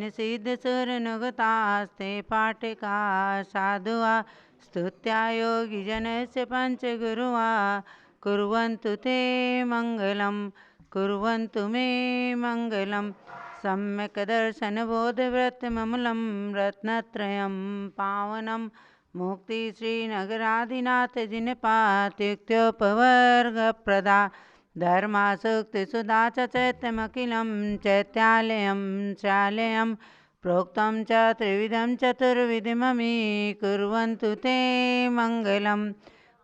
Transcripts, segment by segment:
जिनसिद्धसुरनुगतास्ते पाठका साधुवा स्तुत्या योगिजनस्य पञ्चगुरुवा कुर्वन्तु ते मङ्गलं कुर्वन्तु मे मङ्गलं सम्यक् दर्शनबोधव्रतममलं रत्नत्रयं पावनं मुक्तिश्रीनगराधिनाथ जिनपात्युक्त्योपवर्गप्रदा धर्मासूक्तिसुधा च चैत्यमखिलं चैत्यालयं श्रालयं प्रोक्तं च त्रिविधं चतुर्विधममी कुर्वन्तु ते मङ्गलं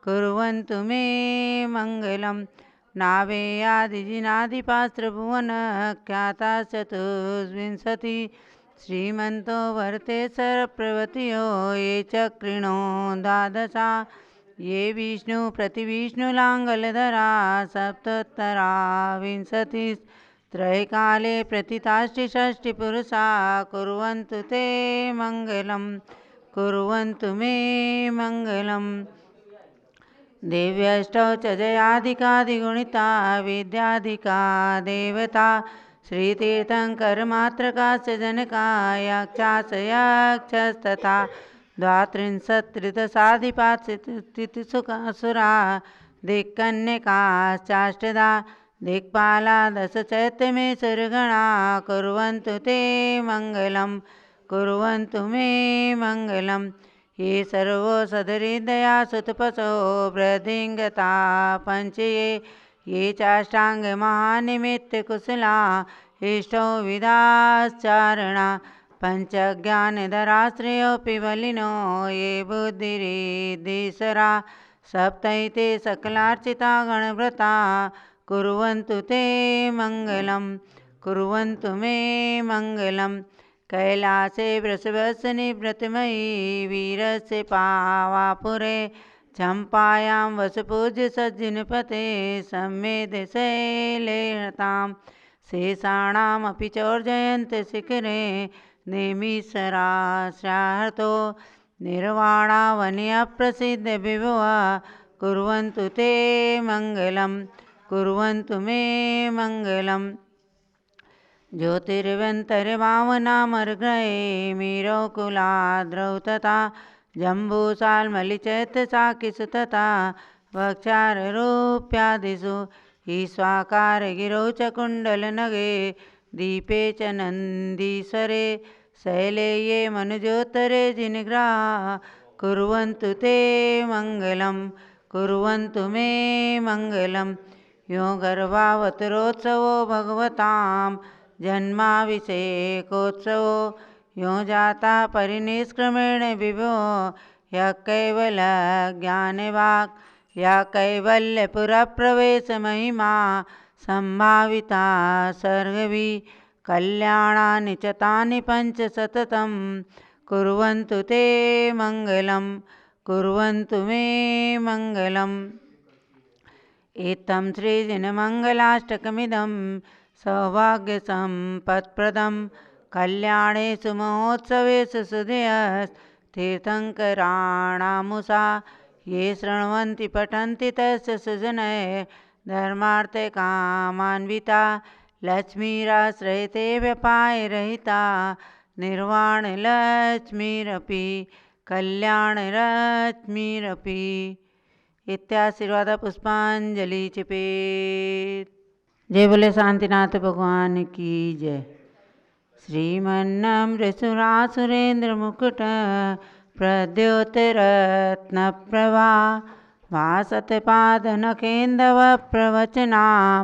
कुर्वन्तु मे मङ्गलं नावेयादिजिनादिपास्त्रभुवनख्याताश्चतुर्विंशति श्रीमन्तो वर्ते सर्वप्रवृत्तयो ये चक्रिणो द्वादशा ये विष्णु प्रतिविष्णुलाङ्गलधरा सप्तोत्तरा विंशतिस्त्रैकाले प्रतिताष्टिषष्टिपुरुषा कुर्वन्तु ते मङ्गलं कुर्वन्तु मे मङ्गलं देव्यष्टौ च जयाधिकादिगुणिता विद्याधिका देवता श्रीतीर्थङ्करमात्रकास्य जनका यक्षास यक्षस्तथा द्वात्रिंशत्त्रिदशाधिपात्रितिसुरा दिक्कन्यकाश्चाष्टदा दिक्पाला दशचैत्यमेश्वरगणा कुर्वन्तु ते मङ्गलं कुर्वन्तु मे मङ्गलं ये सर्वोषधहृदया सुतपसो वृद्धिङ्गता पञ्चये ये चाष्टाङ्गमहानिमित्तकुशला इष्टो विदाश्चारणा पञ्चज्ञानधराश्रयोऽपि बलिनो ये बुद्धिरिद्धिसरा सप्तैते सकलार्चिता गणव्रता कुर्वन्तु ते मङ्गलं कुर्वन्तु मे मङ्गलं कैलासे वृषभस्य निवृत्तिमयी वीरस्य पावापुरे चम्पायां वसुपूज्य सज्जनपते सम्मेदशैले हतां शेषाणामपि चोर्जयन्तशिखरे नेमिशराश्राहतो निर्वाणावन्यप्रसिद्धविभवा कुर्वन्तु ते मङ्गलं कुर्वन्तु मे मङ्गलं ज्योतिर्व्यन्तर्भावनामर्ग्रहे मीरोकुलाद्रौ तथा जम्बूसाल्मलिचैत्यशाकिषु तथा वक्षाररूप्यादिषु ईश्वाकारगिरौ च कुण्डलनगे दीपे च नन्दीश्वरे शैले ये मनुजोत्तरे जिनग्राः कुर्वन्तु ते मङ्गलं कुर्वन्तु मे मङ्गलं यो गर्भावतरोत्सवो भगवतां जन्माभिषेकोत्सवो यो जाता परिनिष्क्रमेण विभो यः कैवल्यज्ञानवाक् या कैवल्यपुरप्रवेशमहिमा सम्भाविता सर्गभिः कल्याणानि च तानि पञ्च सततं कुर्वन्तु ते मङ्गलं कुर्वन्तु मे मङ्गलम् एतं श्रीजिनमङ्गलाष्टकमिदं सौभाग्यसम्पत्प्रदं कल्याणेषु महोत्सवेषु सुधीयस्तीर्थङ्कराणामुषा ये शृण्वन्ति पठन्ति तस्य सुजनय धर्मार्थकामान्विता लक्ष्मीराश्रयते व्यपायरहिता निर्वाणलक्ष्मीरपि कल्याणलक्ष्मीरपि इत्याशीर्वाद पुष्पांजलि चिपेत। जय बोले शांतिनाथ भगवान की जय। श्रीमन्नम्रसुरासुरेन्द्र मुकुट प्रद्योतरत्नप्रभा भासतपादनखेन्दव प्रवचनां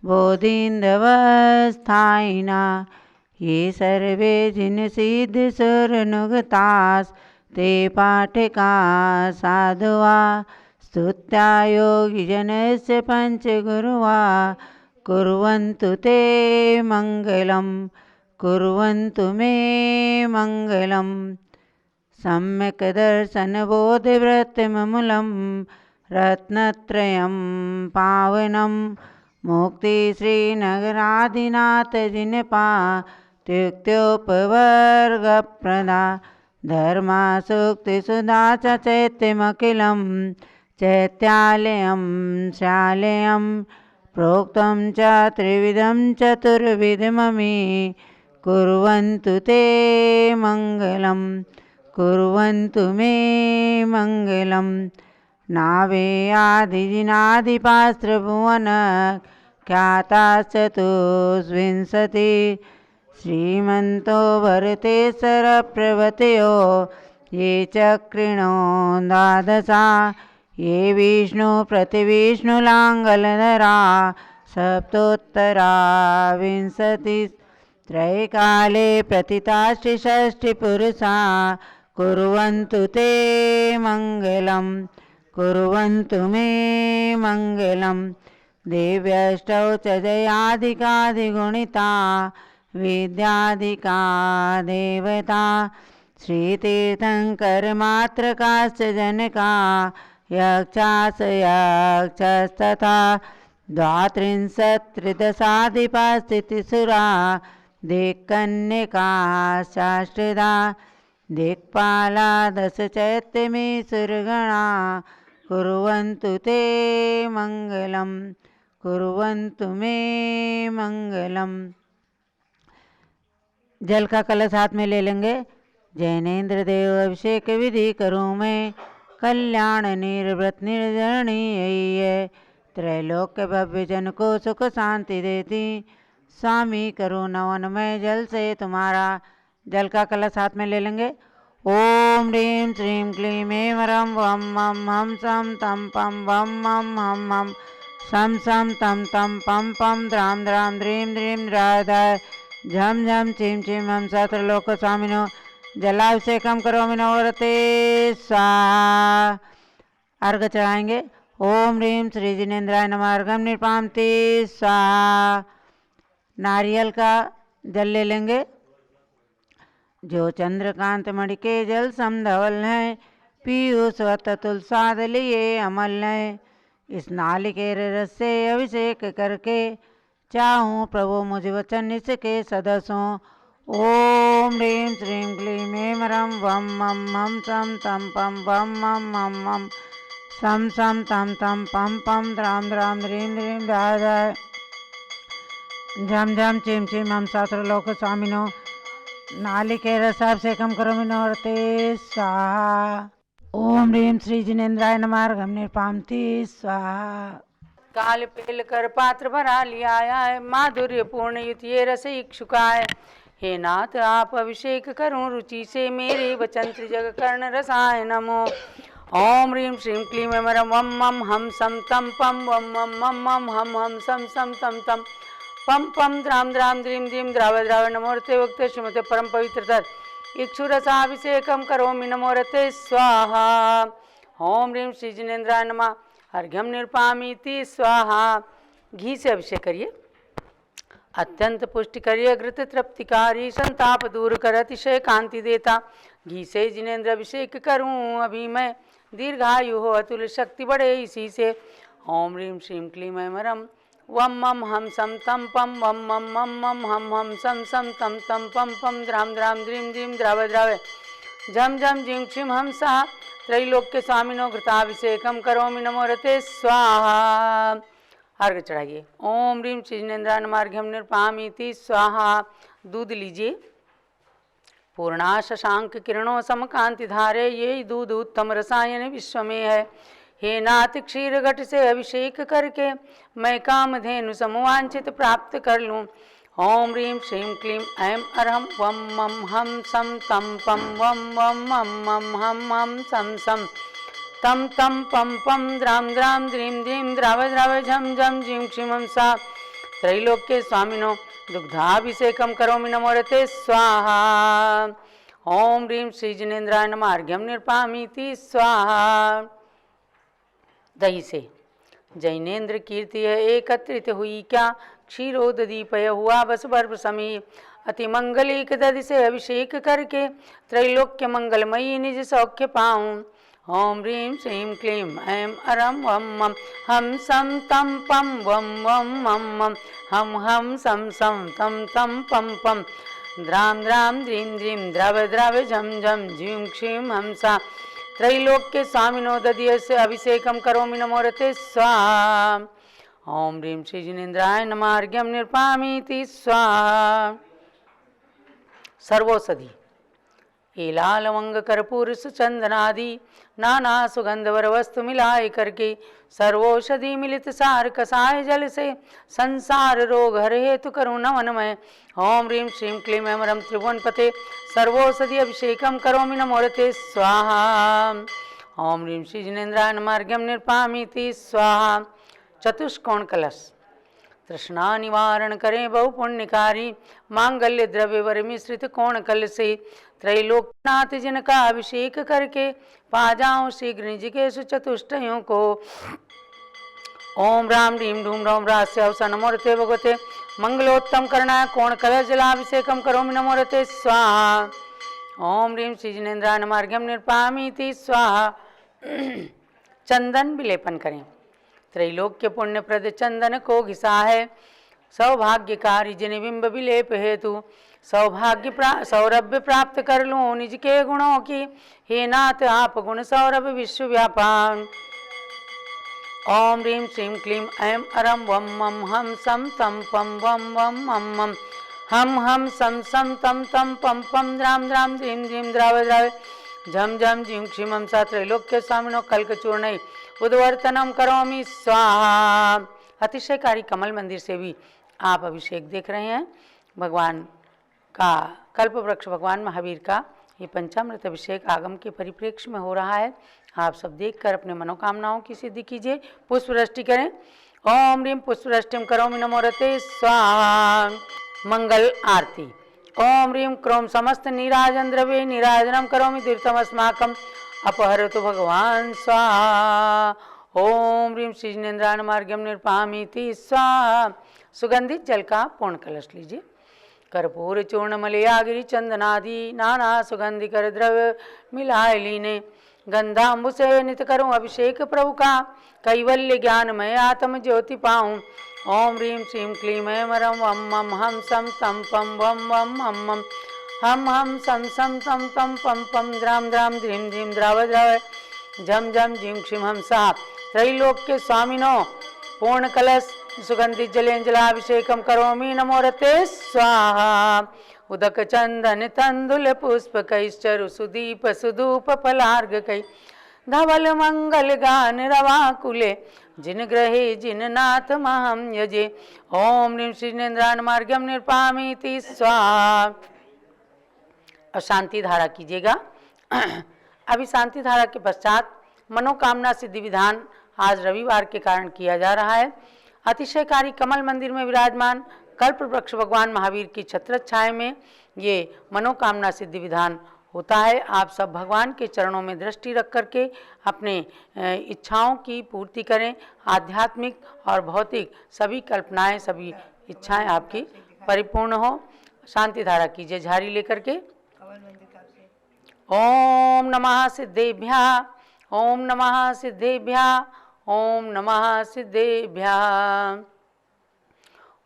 बोधीन्दवस्थायिना ये सर्वे जिनसिद्धसुरनुगतास्ते पाठका साधुवा स्तुत्या योगिजनस्य पञ्चगुरुवा कुर्वन्तु ते मङ्गलं कुर्वन्तु मे मङ्गलं सम्यक् दर्शनबोधव्रतममूलं रत्नत्रयं पावनं मुक्तिश्रीनगराधिनाथजिनपात्युक्त्योपवर्गप्रदा धर्मासूक्तिसुधा च चैत्यमखिलं चैत्यालयं श्रालयं प्रोक्तं च त्रिविधं चतुर्विधममी कुर्वन्तु ते मङ्गलं कुर्वन्तु मे मङ्गलं नावेयादिजिनादिपास्त्रभुवन ख्याताश्चतुर्विंशति श्रीमन्तो भरतेश्वरप्रभृतयो ये चक्रिणो द्वादशा ये विष्णुप्रतिविष्णुलाङ्गलधरा सप्तोत्तरा विंशति त्रैकाले प्रतिताष्टिषष्टिपुरुषा कुर्वन्तु ते मङ्गलं कुर्वन्तु मे मङ्गलं देव्यष्टौ च जयाधिकाधिगुणिता विद्याधिका देवता श्रीतीर्थङ्करमात्रकाश्च जनका यक्षास यक्षस्तथा द्वात्रिंशत्त्रिदशाधिपास्थितिसुरा दिक्कन्यकाश्चाष्टधा दिक्पाला दशचैत्यमीसुरगणा कुर्वन्तु ते मङ्गलं कुर्वन्तु मे मङ्गलं। जल का कलश हाथ में ले लेंगे। जैनेन्द्र देव अभिषेक विधि करूँ मैं कल्याण निर्व्रत निर्जरणीय त्रैलोक्य भव्य जन को सुख शांति देती स्वामी करो नवन में जल से तुम्हारा। जल का कलश हाथ में ले लेंगे। ओम ह्रीं श्रीं क्लीं ऐं ह्रं वं मं हम सम तम पम वम मम हम हम सम सम तम तम पम पम द्राम द्राम द्रीं द्रीं द्राधाय झम झम चिम चिम हम सत्रलोक स्वामिनो जलाभिषेकम करोमि नवरते स्वाहा। अर्घ चढ़ाएंगे। ओम ह्रीं श्री जिनेन्द्राय नमः अर्घम निपामति स्वाहा। नारियल का जल ले लेंगे। जो चंद्रकांत मणि के जल समधवल है पीयूष तुलसाद लिए अमल है। इस नालिकेर रस से अभिषेक करके चाहूँ प्रभु मुझ वचन इसके सदस्यों। ओम ह्रीं श्रीं क्लीं ऐं ह्रं वं मं हम सम तम पम वम मम हम हम सम सम तम तम पम पम द्राम द्राम द्रीं द्रीं द्राधाय झम झम चिम चिम हम सत्रलोक स्वामिनो नालिकेर रसाभिषेकम करोमि नवरते स्वाहा। ओम ह्रीं श्री जिनेन्द्राय नमः अर्घम निपामति स्वाहा। काल पेल कर पात्र भरा लिया है माधुर्य पूर्ण युतिये रस इक्षुकाय। हे नाथ आप अभिषेक करूं रुचि से मेरे वचन त्रिजग कर्ण रसाय नमो। ओम ह्रीं श्रीं क्लीं ऐं ह्रं वं मं हम सम तम पम वम मम मम मम हम सम सम तम तम पम पम द्राम द्राम द्रीं द्रीं द्राव द्राव नमोरते वक्त श्रीमते परम पवित्र इक्षुरसाभिषेकम करोमि नमोरते स्वाहा। ओम ह्रीं श्री जिनेन्द्राय नमः अर्घ्यम निरपामीति स्वाहा। घी से अभिषेक करिए। अत्यंत पुष्टिकरी घृत तृप्तिकारी संताप दूर कर अतिशय कांति देता। घी से जिनेन्द्र अभिषेक करूं अभी मैं दीर्घायु हो अतुल शक्ति बढ़े इसी से। ओम ह्रीं श्रीं क्लीं ऐं ह्रं वं मं हम सम तम पम वम मम मम मम हम सम सम तम तम पम पम द्राम द्राम द्रीं द्रीं द्राव द्राव झम झम झिं छिं हम सा त्रैलोक्य स्वामिनो घृताभिषेकम करोमि नमोरते स्वाहा। अर्घ चढ़ाइए। ओम ह्रीं श्री जिनेन्द्राय नमः अर्घ्यम निरपामीति स्वाहा। दूध लीजिए। पूर्णा शशांक किरणों समकांति धारे ये दूध उत्तम रसायन विश्व में है। हे नाथ क्षीर घट से अभिषेक करके मैं कामधेनु समवांछित प्राप्त कर लूँ। ओम ह्रीं श्रीं क्लीं ऐं ह्रं वं मं हम सम तम पम वम वम मम मम हम सम सम तम तम पम पम द्राम द्राम द्रीं द्रीं द्राव द्राव झम झम झीं क्षीं हम सा त्रैलोक्य स्वामिनो दुग्धाभिषेकम करोमि नमोरते स्वाहा। ओम ह्रीं श्री जिनेन्द्राय नमः अर्घ्यम निरपामीति स्वाहा। दही से जैनेन्द्र कीर्ति है एकत्रित हुई क्या क्षीरोदीपय हुआ बस बर्फ समी। अति मंगलिक दधि से अभिषेक करके त्रैलोक्य मंगलमयी निज सौख्य पाऊँ। ओम ह्रीं श्रीं क्लीं ऐं ह्रं वं मं हम सम तम पम वम वम मम हम सम सम तम तम पम पम द्राम द्राम द्रीं द्रीं द्रव द्रव झम झम झीं क्षीं हम सा त्रैलोक्य स्वामिनो दधिय से अभिषेकम करोमि नमोरते स्वाहा। ओम ह्रीं श्री जिनेन्द्राय नमः अर्घ्यम निरपामीति स्वाहा। सर्वौषधि एला लवंग कर्पूर सुचंदनादि नाना सुगंधवर वस्तु मिलाए करके सर्वौषधि मिलित सार कसाय जल से संसार रोग हर हेतु करुँ नमनमय। ओम ह्रीं श्रीं क्लीं ऐं रं त्रिभुवन पते सर्वौषधि अभिषेकम करोमि नमोरते स्वाहा। ओम ह्रीं श्री जिनेन्द्राय नमार्घ्यं निर्पामीति स्वाहा। चतुष्कोण कलश तृष्णा निवारण करें बहु पुण्यकारी मांगल्य द्रव्य वर मिश्रित कोण कल से त्रैलोकनाथ जिनका अभिषेक करके पा जाऊं शीघ्र निज के चतुष्टयों को। ओम राम ह्रीं ढूम रोम रहस्य अवसा नमोरते भगवते मंगलोत्तम करणाय कोण कलश जलाभिषेकम करोमि नमोरते स्वाहा। ओम ह्रीं श्री जिनेन्द्राय नमार्घ्यं निर्पामीति स्वाहा। चंदन विलेपन करें। त्रैलोक्य पुण्य प्रद चंदन को घिसा है सौभाग्यकारी जिन बिंब विलेप हेतु सौरभ्य प्राप्त कर लूं निज के गुणों की हे नाथ आप गुण सौरभ विश्व व्यापान। ओम ह्रीं श्रीं क्लीं ऐं अरं वम मम हम सम तम पम वम वम मम मम हम सम सम तम तम पम पम द्राम द्राम ध्रीं ध्रीं द्राव द्राव झम झम झीं क्षीमं सा त्रैलोक्य स्वामिनो कल्कचूर्णै उद्वर्तनम करोमि स्वाहा। अतिशयकारी कमल मंदिर से भी आप अभिषेक देख रहे हैं भगवान का, कल्प वृक्ष भगवान महावीर का ये पंचामृत अभिषेक आगम के परिप्रेक्ष्य में हो रहा है। आप सब देखकर अपने मनोकामनाओं की सिद्धि कीजिए। पुष्पवृष्टि करें। ओम ह्रीं पुष्पवृष्टिम करोमि नमोरते स्वाहा। मंगल आरती। ओम ह्रीं क्रोम समस्त नीराजन द्रव्ये नीराजनम करोमि तीर्थमस्माकं अपहरतु भगवान स्वाहा। ओम ह्रीं श्री जिनेन्द्राय नमार्घ्यं निर्पामीति स्वाहा। सुगंधित जल का पूर्ण कलश लीजिए। कर्पूर चूर्ण मलयागिरी चंदनादि नाना सुगंधिकर द्रव्य मिलाए लीने गंधाम्बु से नित करूं अभिषेक प्रभु का कैवल्य ज्ञान मैं आत्म ज्योति पाऊं। ओम ह्रीं श्रीं क्लीं ऐं रं वम मम हम सम तम पम वम वम मम हम सम सम तम तम पम पम द्राम द्राम ध्रीं ध्रीं द्राव द्राव झम झम झीं क्षीं हम सा त्रैलोक्य स्वामिनो पूर्ण कलश सुगंधित जलेंजलाभिषेकम करोमि नमोरते स्वाहा। उदक चंदन तंदुल पुष्प कैश्चरु सुदीप सुधूप फलार्घ कै धवल मंगल गान रवा कुले जिन ग्रहे जिन नाथ महम यजे। ओम ह्रीं श्री जिनेन्द्राय नमार्घ्यं निर्पामीति स्वाहा। और शांति धारा कीजिएगा। अभी शांति धारा के पश्चात मनोकामना सिद्धि विधान आज रविवार के कारण किया जा रहा है। अतिशयकारी कमल मंदिर में विराजमान कल्प वृक्ष भगवान महावीर की छत्र छाया में ये मनोकामना सिद्धि विधान होता है। आप सब भगवान के चरणों में दृष्टि रख करके अपने इच्छाओं की पूर्ति करें। आध्यात्मिक और भौतिक सभी कल्पनाएं सभी इच्छाएं आपकी परिपूर्ण हो। शांति धारा कीजिए झाड़ी लेकर के। ओम नमः सिद्धेभ्यः ओम नमः सिद्धेभ्यः ओम नमः सिद्धेभ्यः।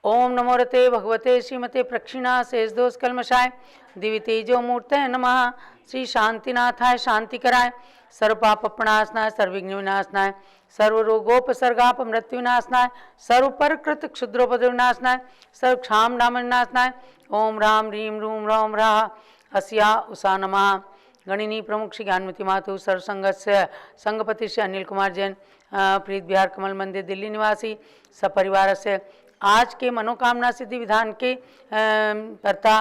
ओम नमोरते भगवते श्रीमते प्रक्षिणा शेष दोष कलमशाय दिव्य तेजो मूर्ते नमः। श्री शांतिनाथाय शांति कराय सर्व पाप प्रणाशनाय सर्वविघ्न विनाशनाय सर्व रोगोपसर्गाप मृत्यु विनाशनाय सर्व परकृत क्षुद्रोपद्रव विनाशनाय सर्व क्षाम नाम विनाशनाय। ओम राम ह्रीं रूम रौम राह अस्या उषा नमः। गणिनी प्रमुख श्री ज्ञानमती मातु सर्वसंगस्य संगपति श्री अनिल कुमार जैन प्रीत बिहार कमल मंदिर दिल्ली निवासी सपरिवार से आज के मनोकामना सिद्धि विधान के कर्ता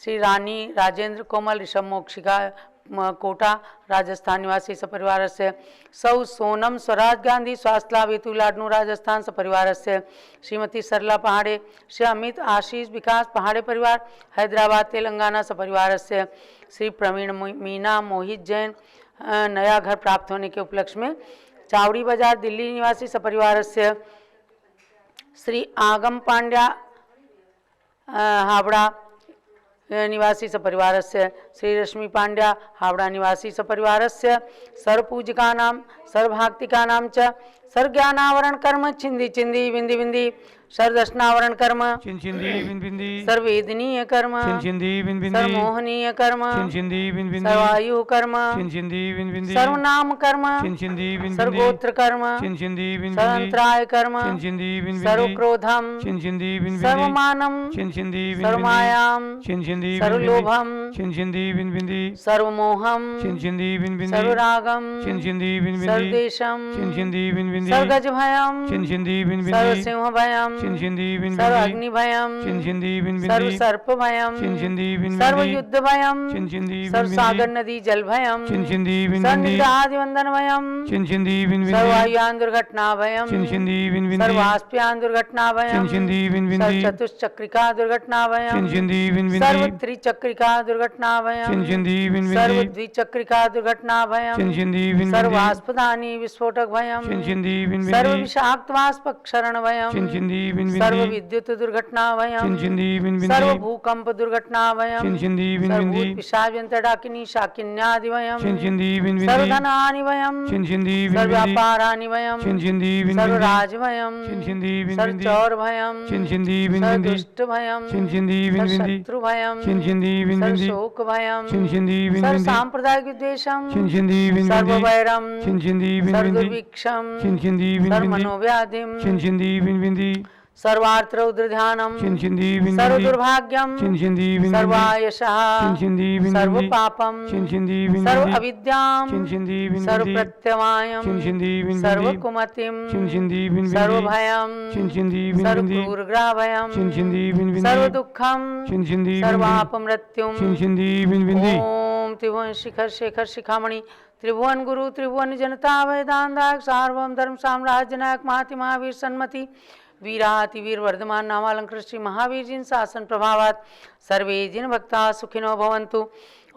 श्री रानी राजेंद्र कोमल ऋषभ मोक्षिका कोटा राजस्थान निवासी सपरिवार से सौ सोनम स्वराज गांधी स्वास्थ्य लाभ हेतु लाडनू राजस्थान सपरिवार से श्रीमती सरला पहाड़े श्री अमित आशीष विकास पहाड़े परिवार हैदराबाद तेलंगाना सपरिवार से श्री प्रवीण मीना मोहित जैन नया घर प्राप्त होने के उपलक्ष्य में चावड़ी बाजार दिल्ली निवासी सपरिवार से श्री आगम पांड्या हावड़ा निवासी सपरिवार से श्री रश्मि पांड्या हावड़ा निवासी सपरिवार से सर्वपूजिकानां सर्वभक्तिकानां च सर्वज्ञानावरण कर्म छिंदी छिंदी बिंदी बिंदी सर्वदर्शनावरण कर्म चिंचिंदी बिंबिंदी सर्ववेदनीय कर्म चिंचिंदी बिंबिंदी सर्वमोहनीय कर्म चिंचिंदी बिंबिंदी सर्वायु कर्म चिंचिंदी बिंबिंदी सर्वनाम कर्म चिंचिंदी बिंबिंदी सर्वगोत्र कर्म चिंचिंदी बिंबिंदी सर्वंतराय कर्म चिंचिंदी बिंबिंदी सर्वक्रोधम चिंचिंदी बिंबिंदी सर्वमानम चिंचिंदी बिंबिंदी सर्वमायाम चिंचिंदी सर्वलोभम चिंचिंदी बिंबिंदी सर्वमोहम चिंचिंदी बिंबिंदी सर्वरागम चिंचिंदी बिंबिंदी सर्वदेशम चिंचिंदी बिंबिंदी सर्वगज भयम चिंचिंदी बिंबिंदी सर्वसिंह भयम चिंचिंदी बिंबिंदी सर्वअग्नि भयम चिंचिंदी बिंबिंदी सर्वसर्प भयम चिंचिंदी बिंबिंदी सर्वयुद्ध भयम चिंचिंदी सर्वसागर नदी जल भयम चिंचिंदी बिंबिंदी सर्वनिग्रहादि वंदन भयम चिंचिंदी बिंबिंदी सर्वायुयान दुर्घटना भयम चिंचिंदी बिंबिंदी सर्वास्प्यान दुर्घटना भयम चिंचिंदी बिंबिंदी सर्वचतुष्चक्रिका दुर्घटना भयम चिंचिंदी बिंबिंदी सर्वत्रिचक्रिका दुर्घटना भयम चिंचिंदी बिंबिंदी सर्वद्विचक्रिका दुर्घटना भयम चिंचिंदी बिंबिंदी सर्वास्पदानि विस्फोटक भयम चिंचिंदी बिंबिंदी सर्व विषाक्तवास्पक क्षरण भयम चिंचिंदी सर्व बिंबिंदी विद्युत दुर्घटना भयम चिंचिंदी बिंबिंदी सर्व भूकंप दुर्घटना भयम चिंचिंदी सर्व बिंबिंदी भूत पिशाच डाकिनी शाकिन्यादि भयम चिंचिंदी सर्व बिंबिंदी धनानि भयम चिंचिंदी सर्व बिंबिंदी व्यापारानि भयम चिंचिंदी सर्व बिंबिंदी राज भयम चिंचिंदी सर्व बिंबिंदी चौर भयम चिंचिंदी सर्व बिंबिंदी दुष्ट भयम चिंचिंदी सर्व बिंबिंदी शत्रु भयम चिंचिंदी सर्व बिंबिंदी शोक भयम चिंचिंदी सर्व बिंबिंदी सांप्रदायिक विद्वेषम चिंचिंदी सर्व बिंबिंदी वैरम चिंचिंदी सर्व बिंबिंदी दुर्भिक्षम चिंचिंदी सर्व बिंबिंदी मनोव्याधिम चिंचिंदी बिंबिंदी सर्वार्थ रौद्र ध्यानम चिंचिंदी सर्व बिंबिंदी दुर्भाग्यम चिंचिंदी बिंबिंदी सर्वायशः चिंचिंदी सर्व बिंबिंदी पापम चिंचिंदी सर्व बिंबिंदी अविद्याम चिंचिंदी सर्व बिंबिंदी प्रत्यवायम चिंचिंदी सर्व बिंबिंदी कुमतिम चिंचिंदी सर्व बिंबिंदी भयम चिंचिंदी सर्व बिंबिंदी क्रूरग्राभयम चिंचिंदी बिंबिंदी सर्व दुःखम चिंचिंदी सर्वापमृत्युम चिंचिंदी बिंबिंदी ओम त्रिभुवन शिखर शेखर शिखामणि त्रिभुवन गुरु त्रिभुवन जनता वेदांताक सार्वभौम धर्म साम्राज्य नायक महाति महावीर सन्मति वीराति वीर वर्धमान नामालंकृत श्री महावीर जिन शासन प्रभावात सर्वे जिन भक्ता सुखिनो भवन्तु।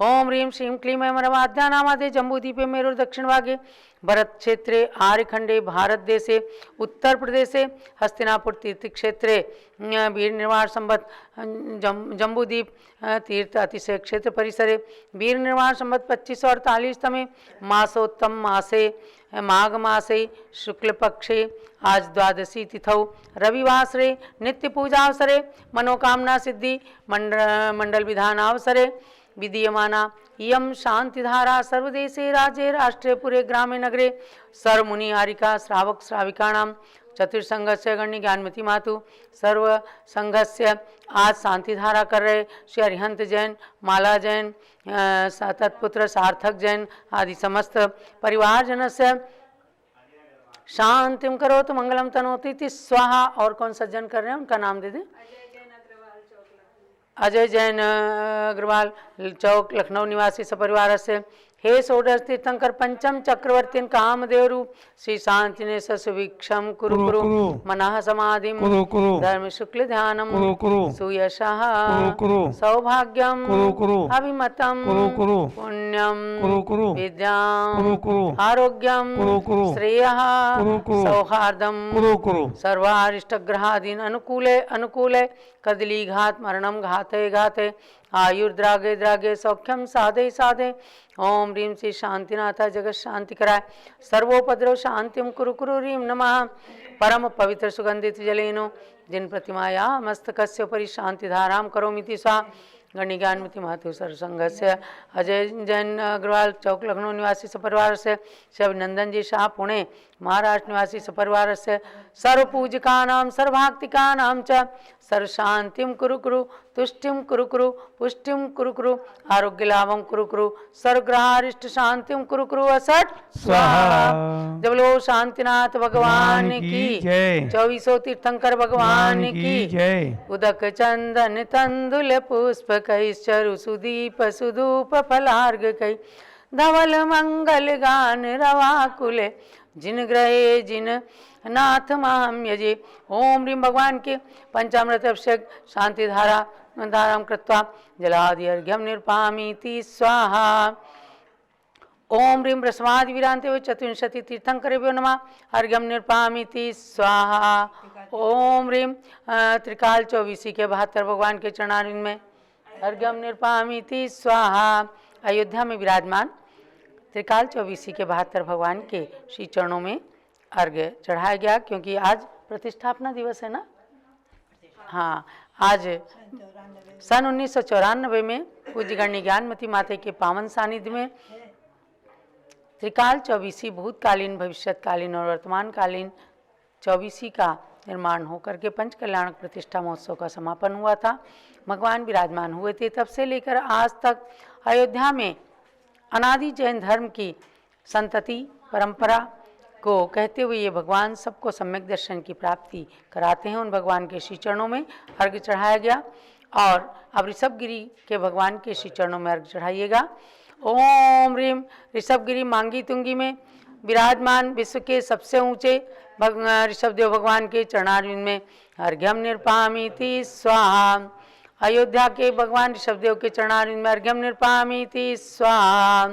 ओम ह्रीं श्रीं क्लीं ऐं मरवाद्या नामादे जम्बूद्वीपे मेरुर दक्षिण भागे भरत क्षेत्रे आर्यखंडे भारत देशे उत्तर प्रदेशे हस्तिनापुर तीर्थ क्षेत्रे वीर निर्वाण संवत जम्बूद्वीप तीर्थ अतिशय क्षेत्र परिसरे वीर निर्वाण संवत 2548 तमे मासोत्तम मासे माघ मासे शुक्ल पक्षे आज द्वादशी तिथौ रविवासरे नित्य पूजावसरे मनोकामना सिद्धि मंडल विधानावसरे विधीयमाना इयं शांतिधारा सर्वदेशे राज्ये राष्ट्रे पुरे ग्रामे नगरे सर्वमुनि हारिका श्रावक श्राविकाणां चतुर्संघस्य गण्य ज्ञानमती मातु सर्व संघस्य आज शांतिधारा कर रहे श्री अरिहंत जैन माला जैन तत्पुत्र सार्थक जैन आदि समस्त परिवारजन से शांतिम करोतु मंगलम तनोतु इति स्वाहा। और कौन सज्जन कर रहे हैं उनका नाम दे दें। अजय जैन अग्रवाल चौक लखनऊ निवासी सपरिवार से हे षोडश तीर्थंकर पंचम चक्रवर्ती कामदेव रूप श्री शांतिने सुवीक्षम कुरु कुरु मनः समाधिम धर्म शुक्ल ध्यानम सुयशः सौभाग्यम अभिमतम पुण्यम विद्याम आरोग्यम श्रेयः सौहार्दम सर्वारिष्टग्रहादीन अनुकूले अनुकूले कदली घात मरणम घाते घाते आयुर्द्रागे द्रागे सौख्यम साधे साधे ओम ह्रीं श्री शांतिनाथ जगत शांति कराय सर्वोपद्रव शांतिम कुरु कुरु ह्रीं नमः। परम पवित्र सुगंधित जलेनो जिन प्रतिमाया मस्तकस्य उपरि शांतिधारां करोमीति सा गणि ज्ञानमती महतु सरसंघस्य अजय जैन अग्रवाल चौक लखनऊ निवासी सपरिवार से श्री अभिनंदन जी शाह पुणे महाराष्ट्र निवासी सपरिवार से सर्वपूजिकानां सर्वभक्तिकानां च सर्वशांतिं कुरु कुरु तुष्टिं कुरु कुरु पुष्टिं कुरु कुरु आरोग्य लाभं कुरु कुरु सर्वग्रहारिष्ट शांतिं कुरु कुरु असट स्वाहा। जब लो शांतिनाथ भगवान की जय, 2400 तीर्थंकर भगवान की जय। उदक चंदन तंदुल पुष्प कई चरु सुदीप सुधूप फलार्घ कई धवल मंगल गान रवाकुले जिन ग्रहे जिन नाथ माम यजे। ओम ह्रीं भगवान के पंचामृत अभिषेक शांति धारा धाराम कृत्वा जलादि अर्घ्यम निर्पामीति स्वाहा। ओम ह्रीं ब्रह्मादि विरांते चतुर्विंशति तीर्थंकरेभ्यो नमः अर्घ्यम निर्पामीति स्वाहा। ओम ह्रीं त्रिकाल 24 के 72 भगवान के चरणारविंद में अर्घ्यम निर्पामीति स्वाहा। अयोध्या में विराजमान त्रिकाल 24 के 72 भगवान के श्री चरणों में अर्घ्य चढ़ाया गया, क्योंकि आज प्रतिष्ठापना दिवस है ना, हाँ, आज सन 1994 में पूज्य गण्य ज्ञानमती माता के पावन सानिध्य में त्रिकाल चौबीसी भूतकालीन, भविष्यकालीन और वर्तमानकालीन चौबीसी का निर्माण होकर के पंच कल्याणक प्रतिष्ठा महोत्सव का समापन हुआ था। भगवान विराजमान हुए थे। तब से लेकर आज तक अयोध्या में अनादि जैन धर्म की संतति परंपरा को कहते हुए ये भगवान सबको सम्यक दर्शन की प्राप्ति कराते हैं। उन भगवान के श्री चरणों में अर्घ्य चढ़ाया गया और अब ऋषभगिरी के भगवान के श्री चरणों में अर्घ्य चढ़ाइएगा। ओम ह्रीम ऋषभगिरी मांगी तुंगी में विराजमान विश्व के सबसे ऊंचे ऋषभदेव भगवान के चरणारविंद में अर्घ्यम निर्पामीति स्वाहा। अयोध्या के भगवान ऋषभदेव के चरणारविंद में अर्घ्यम निर्पामीति स्वाहा।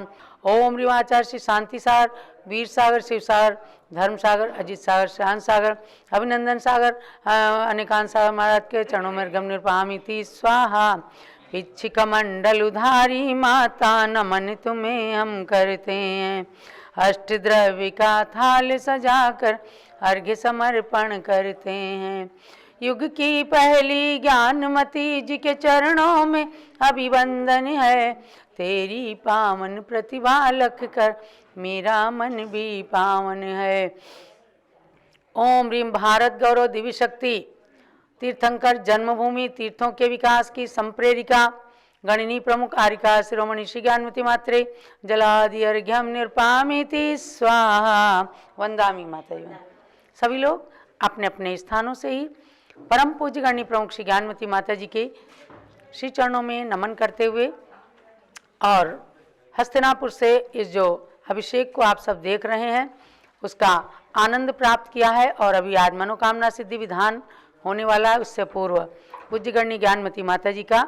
ओम ह्रीम आचार्य श्री शांति सागर, वीर सागर, शिव सागर, धर्म सागर, अजित सागर, शांत सागर, अभिनंदन सागर, अनेकांत सागर महाराज के चरणों में अर्घ्यम निर्पामीति स्वाहा। पिच्छिक मंडल उधारी माता नमन तुम्हें हम करते हैं। अष्टद्रव्य का थाल सजाकर अर्घ्य समर्पण करते हैं। युग की पहली ज्ञानमती जी के चरणों में अभिवंदन है। तेरी पावन प्रतिभा लख कर मेरा मन भी पावन है। ओम ह्रीम भारत गौरव दिव्य शक्ति तीर्थंकर जन्मभूमि तीर्थों के विकास की संप्रेरिका गणिनी प्रमुख आरिका शिरोमणि श्री ज्ञानमती मात्रे जलादि अर्घ्यम निर्पामीति स्वाहा। वंदामी माता। सभी लोग अपने अपने स्थानों से ही परम पूज्य गणिनी प्रमुख श्री ज्ञानमती माता जी के श्री चरणों में नमन करते हुए और हस्तिनापुर से इस जो अभिषेक को आप सब देख रहे हैं उसका आनंद प्राप्त किया है। और अभी आज मनोकामना सिद्धि विधान होने वाला है। उससे पूर्व पूज्य गण्य ज्ञानमती माता जी का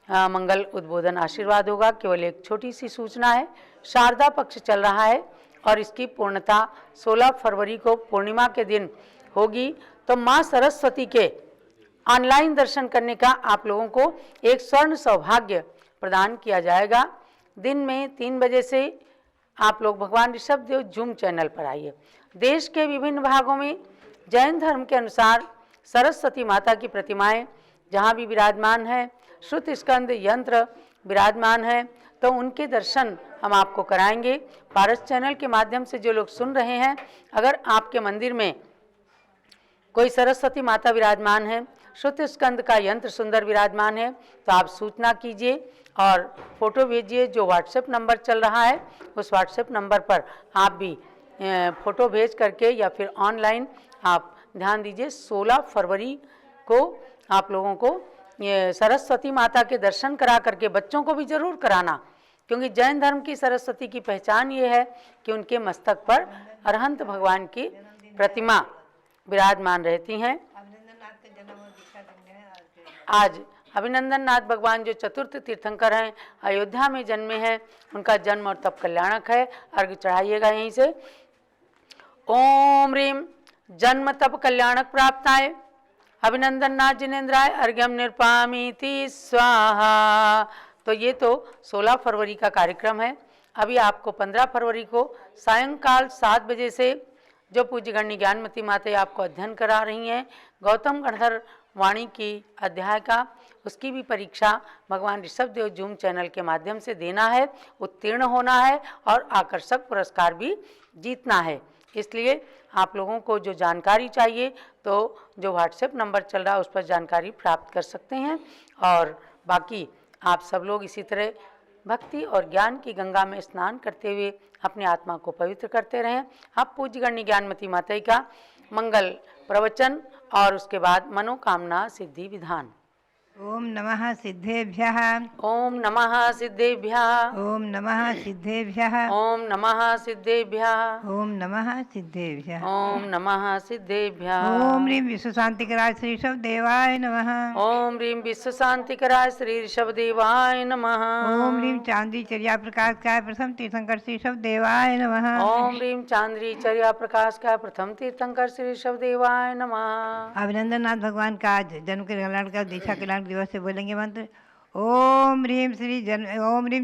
मंगल उद्बोधन आशीर्वाद होगा। केवल एक छोटी सी सूचना है, शारदा पक्ष चल रहा है और इसकी पूर्णता 16 फरवरी को पूर्णिमा के दिन होगी। तो माँ सरस्वती के ऑनलाइन दर्शन करने का आप लोगों को एक स्वर्ण सौभाग्य प्रदान किया जाएगा। दिन में 3 बजे से आप लोग भगवान ऋषभदेव जूम चैनल पर आइए। देश के विभिन्न भागों में जैन धर्म के अनुसार सरस्वती माता की प्रतिमाएं जहाँ भी विराजमान है, श्रुत स्कंद यंत्र विराजमान है, तो उनके दर्शन हम आपको कराएंगे। पारस चैनल के माध्यम से जो लोग सुन रहे हैं, अगर आपके मंदिर में कोई सरस्वती माता विराजमान है, श्रुत स्कंद का यंत्र सुंदर विराजमान है, तो आप सूचना कीजिए और फोटो भेजिए। जो व्हाट्सएप नंबर चल रहा है उस व्हाट्सएप नंबर पर आप भी फोटो भेज करके या फिर ऑनलाइन आप ध्यान दीजिए। 16 फरवरी को आप लोगों को ये सरस्वती माता के दर्शन करा करके बच्चों को भी जरूर कराना, क्योंकि जैन धर्म की सरस्वती की पहचान ये है कि उनके मस्तक पर अरहंत भगवान की प्रतिमा विराजमान रहती हैं। आज अभिनंदन नाथ भगवान जो चतुर्थ तीर्थंकर हैं, अयोध्या में जन्मे हैं, उनका जन्म और तप कल्याणक है। अर्घ्य चढ़ाइएगा यहीं से। ओम ह्रीम जन्म तप कल्याणक प्राप्ताय अभिनंदन नाथ जिनेन्द्राय अर्घ्यम निर्पामीति स्वाहा। तो ये तो 16 फरवरी का कार्यक्रम है। अभी आपको 15 फरवरी को सायंकाल 7 बजे से जो पूज्य गण्य ज्ञानमती माता आपको अध्ययन करा रही हैं गौतम गणधर वाणी की अध्याय का, उसकी भी परीक्षा भगवान ऋषभदेव जूम चैनल के माध्यम से देना है, उत्तीर्ण होना है और आकर्षक पुरस्कार भी जीतना है। इसलिए आप लोगों को जो जानकारी चाहिए तो जो व्हाट्सएप नंबर चल रहा है उस पर जानकारी प्राप्त कर सकते हैं। और बाकी आप सब लोग इसी तरह भक्ति और ज्ञान की गंगा में स्नान करते हुए अपनी आत्मा को पवित्र करते रहें। आप पूज्य गण्य ज्ञानमती माता का मंगल प्रवचन और उसके बाद मनोकामना सिद्धि विधान। ओम नमः सिद्धेभ्यः। ओम नमः सिद्धेभ्यः। ओम नमः सिद्धेभ्यः। ओम नमः सिद्धेभ्यः। ओम नमः सिद्धेभ्यः। ओम नमः सिद्धेभ्यः। ओम ह्रीं विश्व शांतिकराय श्री ऋषभदेवाय नमः। ओम ह्रीं विश्व शांतिकराय श्री ऋषभदेवाय नमः। ओम ह्रीं चांदी चर्या प्रकाश काय प्रथम तीर्थंकर श्री ऋषभदेवाय नमः। ओम ह्रीं चांद्री चर्या प्रकाश का प्रथम तीर्थंकर श्री ऋषभदेवाय नमः। अभिनंदन नाथ भगवान का आज जन्म के कल्याण का दीक्षा कल्याण दिवस से बोलेंगे मंत्र। ओम ह्रीं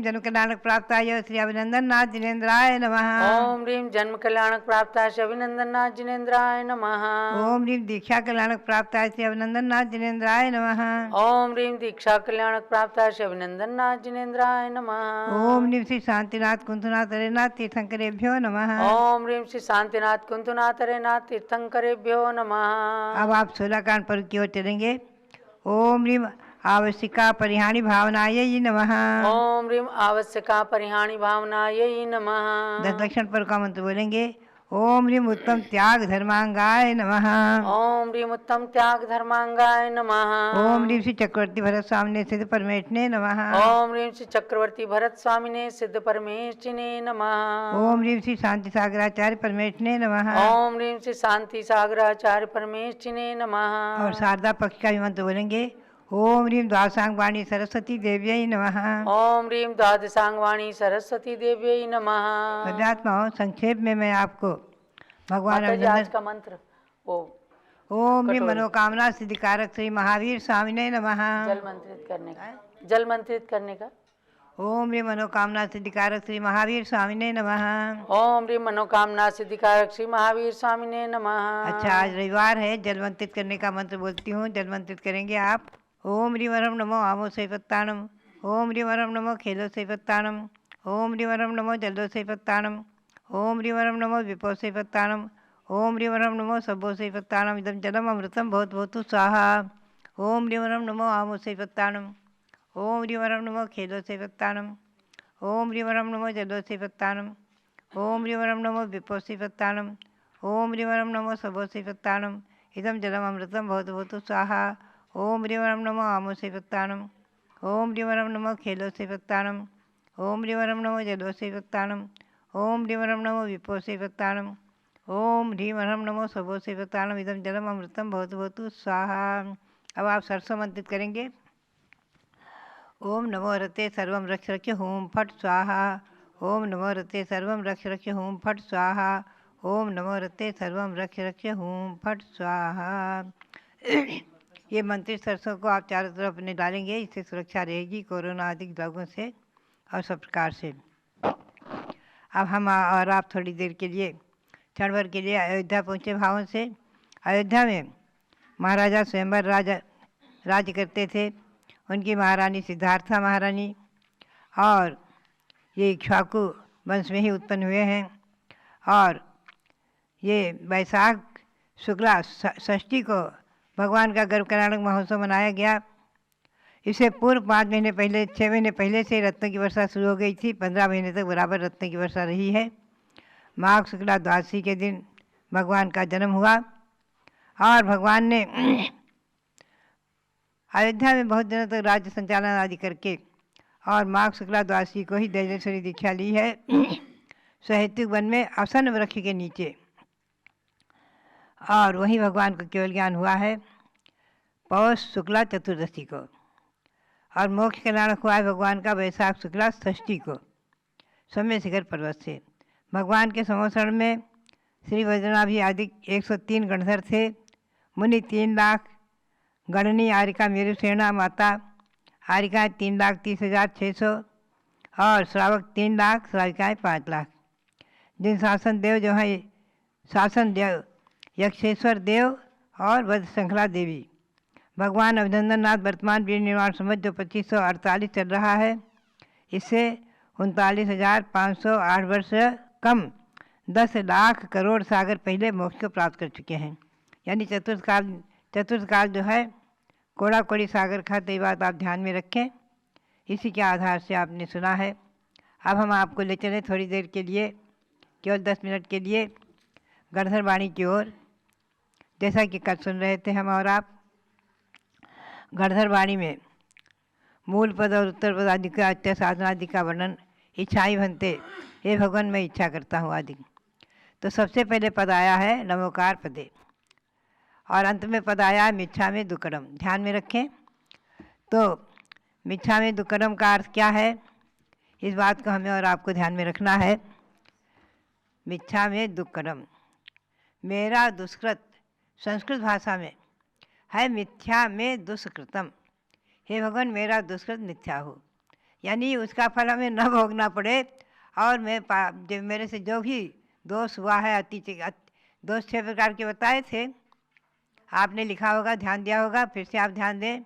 जन्म कल्याणक प्राप्ताय श्री अभिनंदन नाथ जिनेन्द्राय नमः। ओम ह्रीं जन्म कल्याणक प्राप्ताय श्री अभिनंदन नाथ जिनेन्द्राय नमः। ओम ह्रीं दीक्षा कल्याणक प्राप्ताय श्री अभिनंदन नाथ जिनेन्द्राय नमः। ओम ह्रीं दीक्षा कल्याणक प्राप्ताय श्री अभिनंदन नाथ जिनेन्द्राय नमः। ओम ह्रीं श्री शांतिनाथ कुंथनाथ हरेनाथ तीर्थंकरेभ्यो नमः। ओम ह्रीं श्री शांतिनाथ कुंतुनाथ हरेनाथ तीर्थंकरेभ्यो नमः। अब आप 16 कांड पर्व की ओर चलेंगे। ओम ह्रीं आवश्यका परिहाणी भावनायै नमः। ओम ह्रीं आवश्यका परिहाणी भावनायै नमः। 10 लक्षण पर्व का मंत्र बोलेंगे। ओम ह्रीं उत्तम त्याग धर्मांगाय नमः। ओम ह्रीं उत्तम त्याग धर्मांगाय नमः। ओम ह्रीं श्री चक्रवर्ती भरत स्वामी सिद्ध परमेष्ठिने नमः। ओम ह्रीं श्री चक्रवर्ती भरत स्वामिने सिद्ध परमेष्ठिने नमः। ओम ह्रीं श्री शांति सागराचार्य परमेष्ठिने नमः। ओम ह्रीं श्री शांति सागराचार्य परमेष्ठिने नमः। और शारदा पक्ष का भी मंत्र बोलेंगे। ओम ह्रीं द्वादशांग वाणी सरस्वती देव्यै नमः। ओम ह्रीं द्वादशांग वाणी सरस्वती देव्यै नमः। अध्यात्मा संक्षेप में मैं आपको भगवान माता जी आज अभिनंदन। का मंत्र ओ ओम ह्रीं कटोरी। मनोकामना सिद्धिकारक श्री महावीर स्वामिने नमः। जल मंत्रित करने का, जल मंत्रित करने का। ओम ह्रीं मनोकामना सिद्धिकारक श्री महावीर स्वामिने नमः। ओम ह्रीं मनोकामना सिद्धिकारक श्री महावीर स्वामिने नमः। अच्छा, आज रविवार है, जल मंत्रित करने का मंत्र बोलती हूँ, जल मंत्रित करेंगे आप। ओम ह्रीं वरम नमो आमो सैपत्तानम। ओम ह्रीं वरम नमो खेलो सैपत्तानम। ओम ह्रीं वरम नमो जलो सैपत्तानम। ओम ह्रीं वरम नमो विपो सैपत्तानम। ओम ह्रीं वरम नमो सब्बो सैपत्तानम इदं जलम अमृतम भवतु भवतु स्वाहा। ओम ह्रीं वरम नमो आमो सैपत्तानम। ओम ह्रीं वरम नमो खेलो सैपत्तानम। ओम ह्रीं वरम नमो जलो सैपत्तानम। ओम ह्रीं वरम नमो विपो सैपत्तानम। ओम ह्रीं वरम नमो सब्बो सैपत्तानम इदं जलम अमृतम भवतु भवतु स्वाहा। ओम ह्रीं वरम नमो आमो सैपत्तानम। ओम ह्रीं वरम नमो खेलो सैपत्तानम। ओम ह्रीं वरम नमो जलो सैपत्तानम। ओम ह्रीं वरम नमो विपो सैपत्तानम। ओम ह्रीं वरम नमो सब्बो सैपत्तानम इदं जलम अमृतम भवतु भवतु स्वाहा। अब आप सरसों मंत्रित करेंगे। ओम नमो रते सर्वं रक्ष रक्ष हूं फट स्वाहा। ओम नमो रते सर्वं रक्ष रक्ष हूं फट स्वाहा। ओम नमो रते सर्वं रक्ष रक्ष हूं फट स्वाहा। ये मंत्रित सरसों को आप चारों तरफ अपने डालेंगे, इससे सुरक्षा रहेगी कोरोना आदि रोगों से और सब प्रकार से। अब हम और आप थोड़ी देर के लिए, क्षण भर के लिए अयोध्या पहुँचे भावों से। अयोध्या में महाराजा स्वयंवर राज्य करते थे। उनकी महारानी सिद्धार्था महारानी, और ये इक्ष्वाकु वंश में ही उत्पन्न हुए हैं। और ये वैशाख शुक्ला षष्ठी को भगवान का गर्भ कल्याणक महोत्सव मनाया गया। इससे पूर्व 5 महीने पहले, 6 महीने पहले से रत्न की वर्षा शुरू हो गई थी। 15 महीने तक बराबर रत्न की वर्षा रही है। माघ शुक्ला द्वादशी के दिन भगवान का जन्म हुआ और भगवान ने अयोध्या में बहुत दिनों तक राज्य संचालन आदि करके और माघ शुक्ला द्वादशी को ही दैलेश्वरी दीक्षा ली है सहेतुक वन में आसन वृक्ष के नीचे। और वहीं भगवान को केवल ज्ञान हुआ है पौष शुक्ला चतुर्दशी को। और मोक्ष कल्याण हुआ है भगवान का वैशाख शुक्ला षष्ठी को सौम्य शिखर पर्वत से। भगवान के संवत्सरण में श्री वज्रनाभि आदि 103 गणधर थे। मुनि 3 लाख, गणनी आरिका मेरुसेना माता आरिकाएँ 3,30,600 और श्रावक 3 लाख, श्राविकाएँ 5 लाख। जिन शासन देव जो हैं, शासन देव यक्षेश्वर देव और वध श्रृंखला देवी। भगवान अभिनंदन नाथ वर्तमान वीर निर्माण संवत जो 2548 चल रहा है, इससे 39,508 वर्ष कम 10 लाख करोड़ सागर पहले मोक्ष को प्राप्त कर चुके हैं। यानी चतुर्थ काल जो है कोड़ा कोड़ी सागर खाते, ये बात आप ध्यान में रखें। इसी के आधार से आपने सुना है। अब हम आपको ले चलें थोड़ी देर के लिए, केवल 10 मिनट के लिए गणधर वाणी की ओर। जैसा कि कल सुन रहे थे हम और आप, गणधर वाणी में मूल पद और उत्तर पद आदि का, अत्य साधना आदि का वर्णन, इच्छाई भनते, हे भगवान मैं इच्छा करता हूँ आदि। तो सबसे पहले पद आया है नमोकार पदे, और अंत में पद आया है मिच्छा में दुक्कडम। ध्यान में रखें। तो मिच्छा में दुक्कडम का अर्थ क्या है, इस बात को हमें और आपको ध्यान में रखना है। मिच्छा में दुक्कडम, मेरा दुष्कृत संस्कृत भाषा में है मिथ्या में दुष्कृतम। हे भगवान मेरा दुष्कृत मिथ्या हो, यानी उसका फल हमें न भोगना पड़े। और मेरे से जो भी दोष हुआ है, दोष 6 प्रकार के बताए थे, आपने लिखा होगा, ध्यान दिया होगा, फिर से आप ध्यान दें।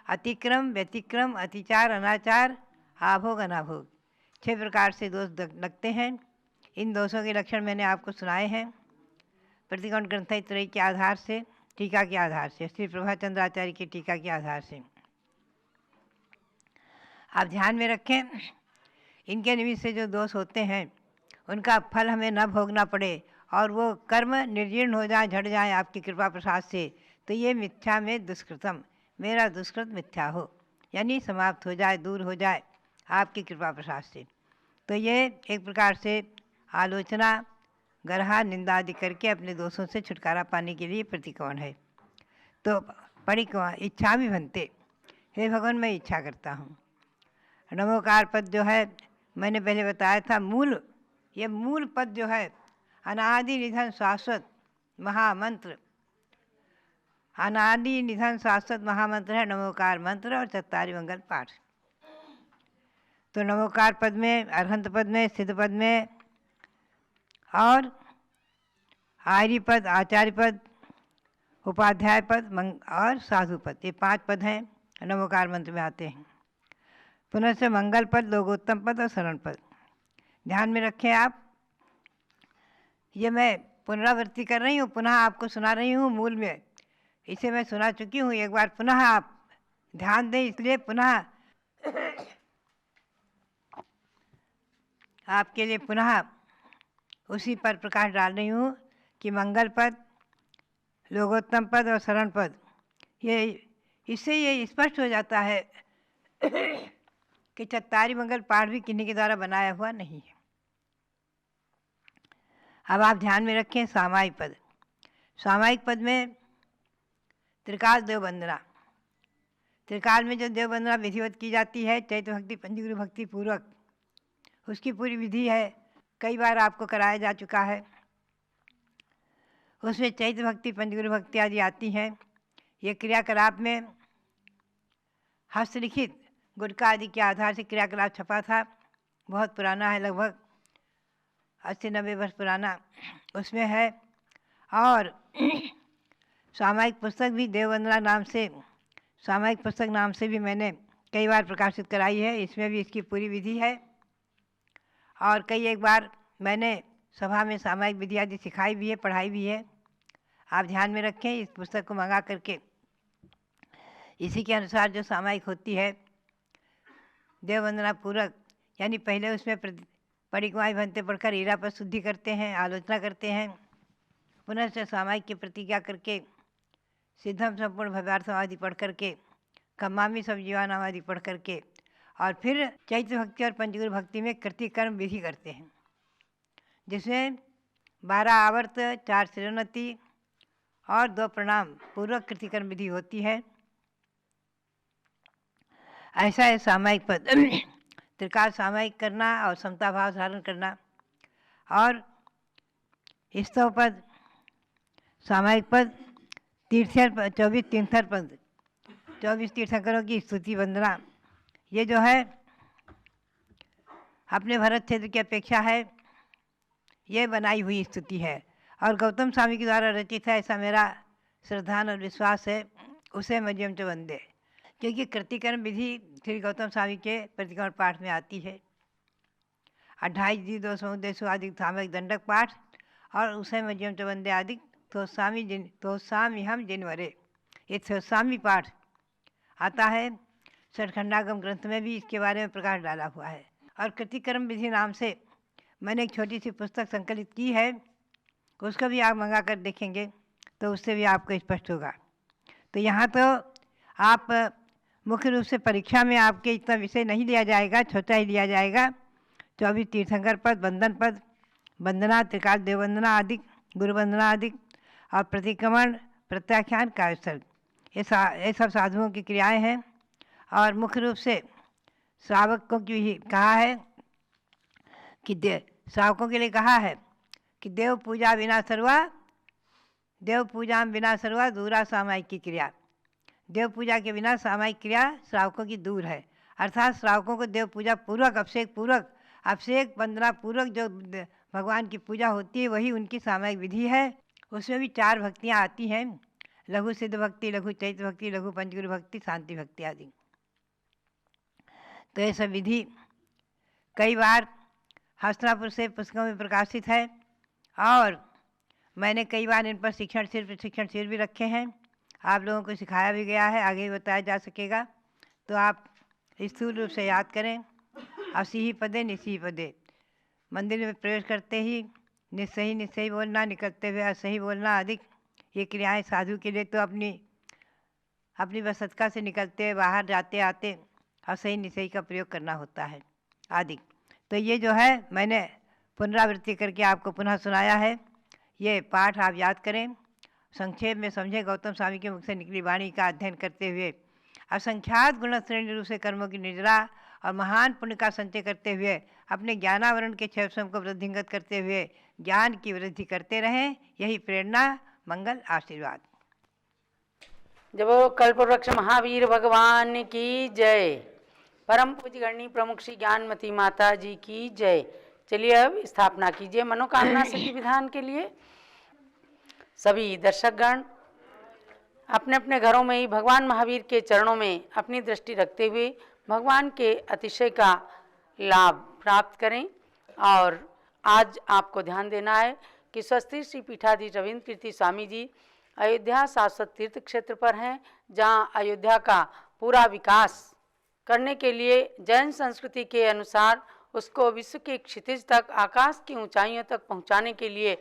अतिक्रम, व्यतिक्रम, अतिचार, अनाचार, आभोग, अनाभोग, 6 प्रकार से दोष लगते हैं। इन दोषों के लक्षण मैंने आपको सुनाए हैं प्रतिकोण ग्रंथत्रयी के आधार से, टीका के आधार से, श्री प्रभाचंद्र आचार्य की टीका के आधार से। आप ध्यान में रखें, इनके निमित्त से जो दोष होते हैं उनका फल हमें न भोगना पड़े और वो कर्म निर्जीर्ण हो जाए, झड़ जाए आपकी कृपा प्रसाद से, तो ये मिथ्या में दुष्कृतम, मेरा दुष्कृत मिथ्या हो, यानी समाप्त हो जाए, दूर हो जाए आपकी कृपा प्रसाद से। तो ये एक प्रकार से आलोचना, गरहा, निंदा आदि करके अपने दोषों से छुटकारा पाने के लिए प्रतिकोण है। तो परिकोण इच्छा भी बनते, हे भगवान मैं इच्छा करता हूँ। नमोकार पद जो है मैंने पहले बताया था, ये मूल पद जो है अनादि निधन शाश्वत महामंत्र, अनादि निधन शाश्वत महामंत्र है नमोकार मंत्र और 44 मंगल पाठ। तो नमोकार पद में, अरहंत पद में, सिद्ध पद में और आर्य पद, आचार्य पद, उपाध्याय पद और साधु पद, ये 5 पद हैं नमोकार मंत्र में आते हैं। पुनः से मंगल पद, लोकोत्तम पद और शरण पद। ध्यान में रखें आप, ये मैं पुनरावृत्ति कर रही हूँ, पुनः आपको सुना रही हूँ मूल में, इसे मैं सुना चुकी हूँ, एक बार पुनः आप ध्यान दें, इसलिए पुनः आपके लिए पुनः उसी पर प्रकाश डाल रही हूँ कि मंगल पद, लोकोत्तम पद और शरण पद, इससे ये स्पष्ट हो जाता है कि 44 मंगल पाठ भी किन्हीं के द्वारा बनाया हुआ नहीं है। अब आप ध्यान में रखें सामायिक पद। सामायिक पद में त्रिकाल देव वंदना, त्रिकाल में जो देव वंदना विधिवत की जाती है चैत्य भक्ति पंचगुरु भक्ति पूर्वक, उसकी पूरी विधि है, कई बार आपको कराया जा चुका है। उसमें चैत्य भक्ति पंचगुरु भक्ति आदि आती हैं। ये क्रियाकलाप में हस्तलिखित गुटका आदि के आधार से क्रियाकलाप छपा था, बहुत पुराना है, लगभग 80-90 वर्ष पुराना उसमें है। और सामायिक पुस्तक भी देववंदना नाम से, सामायिक पुस्तक नाम से भी मैंने कई बार प्रकाशित कराई है, इसमें भी इसकी पूरी विधि है। और कई एक बार मैंने सभा में सामायिक विधि आदि सिखाई भी है, पढ़ाई भी है। आप ध्यान में रखें, इस पुस्तक को मंगा करके इसी के अनुसार जो सामायिक होती है देव वंदना पूरक, यानी पहले उसमें परिक्रमाएँ भंते पढ़कर हीरा पर शुद्धि करते हैं, आलोचना करते हैं, पुनः से सामायिक की प्रतिज्ञा करके सिद्धम संपूर्ण भव्यार्थम आदि पढ़ करके, कम्मामी सब जीवानाम आदि पढ़ करके, और फिर चैत्य भक्ति और पंचगुरु भक्ति में कृतिकर्म विधि करते हैं, जिसमें 12 आवर्त, 4 श्रीनति और 2 प्रणाम पूर्वक कृतिकर्म विधि होती है। ऐसा है सामायिक पद। त्रिकाल सामायिक करना और समता भाव धारण करना। और स्तव पद, सामायिक पद, 24 तीर्थंकर पद, 24 तीर्थंकरों की स्तुति वंदना, ये जो है अपने भरत क्षेत्र की अपेक्षा है, ये बनाई हुई स्तुति है और गौतम स्वामी के द्वारा रचित है, ऐसा मेरा श्रद्धा और विश्वास है। उसे मध्यम च वंदे, क्योंकि कृतिकर्म विधि श्री गौतम स्वामी के प्रतिक्रमण पाठ में आती है। 28 जी 200 उद्देश्य आदि सामयिक दंडक पाठ और उसे मध्यम च वंदे आदि तोस्वामी हम जिनवरे, ये तोस्वामी पाठ आता है। षटखंडागम ग्रंथ में भी इसके बारे में प्रकाश डाला हुआ है। और कृतिकर्म विधि नाम से मैंने एक छोटी सी पुस्तक संकलित की है, उसको भी आप मंगा कर देखेंगे तो उससे भी आपको स्पष्ट होगा। तो यहाँ तो आप मुख्य रूप से परीक्षा में आपके इतना विषय नहीं लिया जाएगा, छोटा ही लिया जाएगा। 24 तीर्थंकर पद, बंधन पद, वंदना, त्रिकाल देववंदना आदि, गुरु वंदना आदि और प्रतिक्रमण, प्रत्याख्यान, काव्यसर्ग, ये सब साधुओं की क्रियाएं हैं। और मुख्य रूप से श्रावकों की ही कहा है कि श्रावकों के लिए कहा है कि देव पूजा बिना सर्वा दूरा सामायिक की क्रिया। देव पूजा के बिना सामायिक क्रिया श्रावकों की दूर है। अर्थात श्रावकों को देव पूजा पूर्वक, अभिषेक वंदना पूर्वक जो भगवान की पूजा होती है वही उनकी सामायिक विधि है। उसमें भी 4 भक्तियाँ आती हैं, लघु सिद्ध भक्ति, लघु चैत्र भक्ति, लघु पंचगुरु भक्ति, शांति भक्ति आदि। तो ये सब विधि कई बार हस्तिनापुर से पुस्तकों में प्रकाशित है और मैंने कई बार इन पर प्रशिक्षण शिविर भी रखे हैं। आप लोगों को सिखाया भी गया है, आगे भी बताया जा सकेगा। तो आप स्थूल रूप से याद करें। असीही पदे निसीही पदे, मंदिर में प्रवेश करते ही निस्सही बोलना, निकलते हुए असही बोलना अधिक। ये क्रियाएं साधु के लिए तो अपनी बसतका से निकलते हुए बाहर जाते आते असही निसही का प्रयोग करना होता है आदि। तो ये जो है मैंने पुनरावृत्ति करके आपको पुनः सुनाया है। ये पाठ आप याद करें, संक्षेप में समझें। गौतम स्वामी के मुख से निकली वाणी का अध्ययन करते हुए असंख्यात गुण श्रेणी रूप से कर्मों की निर्जरा और महान पुण्य का संचय करते हुए अपने ज्ञानावरण के 6 स्वयं को वृद्धिंगत करते हुए ज्ञान की वृद्धि करते रहें। यही प्रेरणा, मंगल, आशीर्वाद। जब कल्पवृक्ष महावीर भगवान की जय। परम पूज्य गणनी प्रमुख श्री ज्ञानमती माता जी की जय। चलिए अब स्थापना कीजिए मनोकामना सिद्धि विधान के लिए। सभी दर्शकगण अपने अपने घरों में ही भगवान महावीर के चरणों में अपनी दृष्टि रखते हुए भगवान के अतिशय का लाभ प्राप्त करें। और आज आपको ध्यान देना है कि स्वस्ति श्री पीठाधीश रविंद्र कीर्ति स्वामी जी अयोध्या शाश्वत तीर्थ क्षेत्र पर हैं, जहां अयोध्या का पूरा विकास करने के लिए जैन संस्कृति के अनुसार उसको विश्व के क्षितिज तक, आकाश की ऊंचाइयों तक पहुंचाने के लिए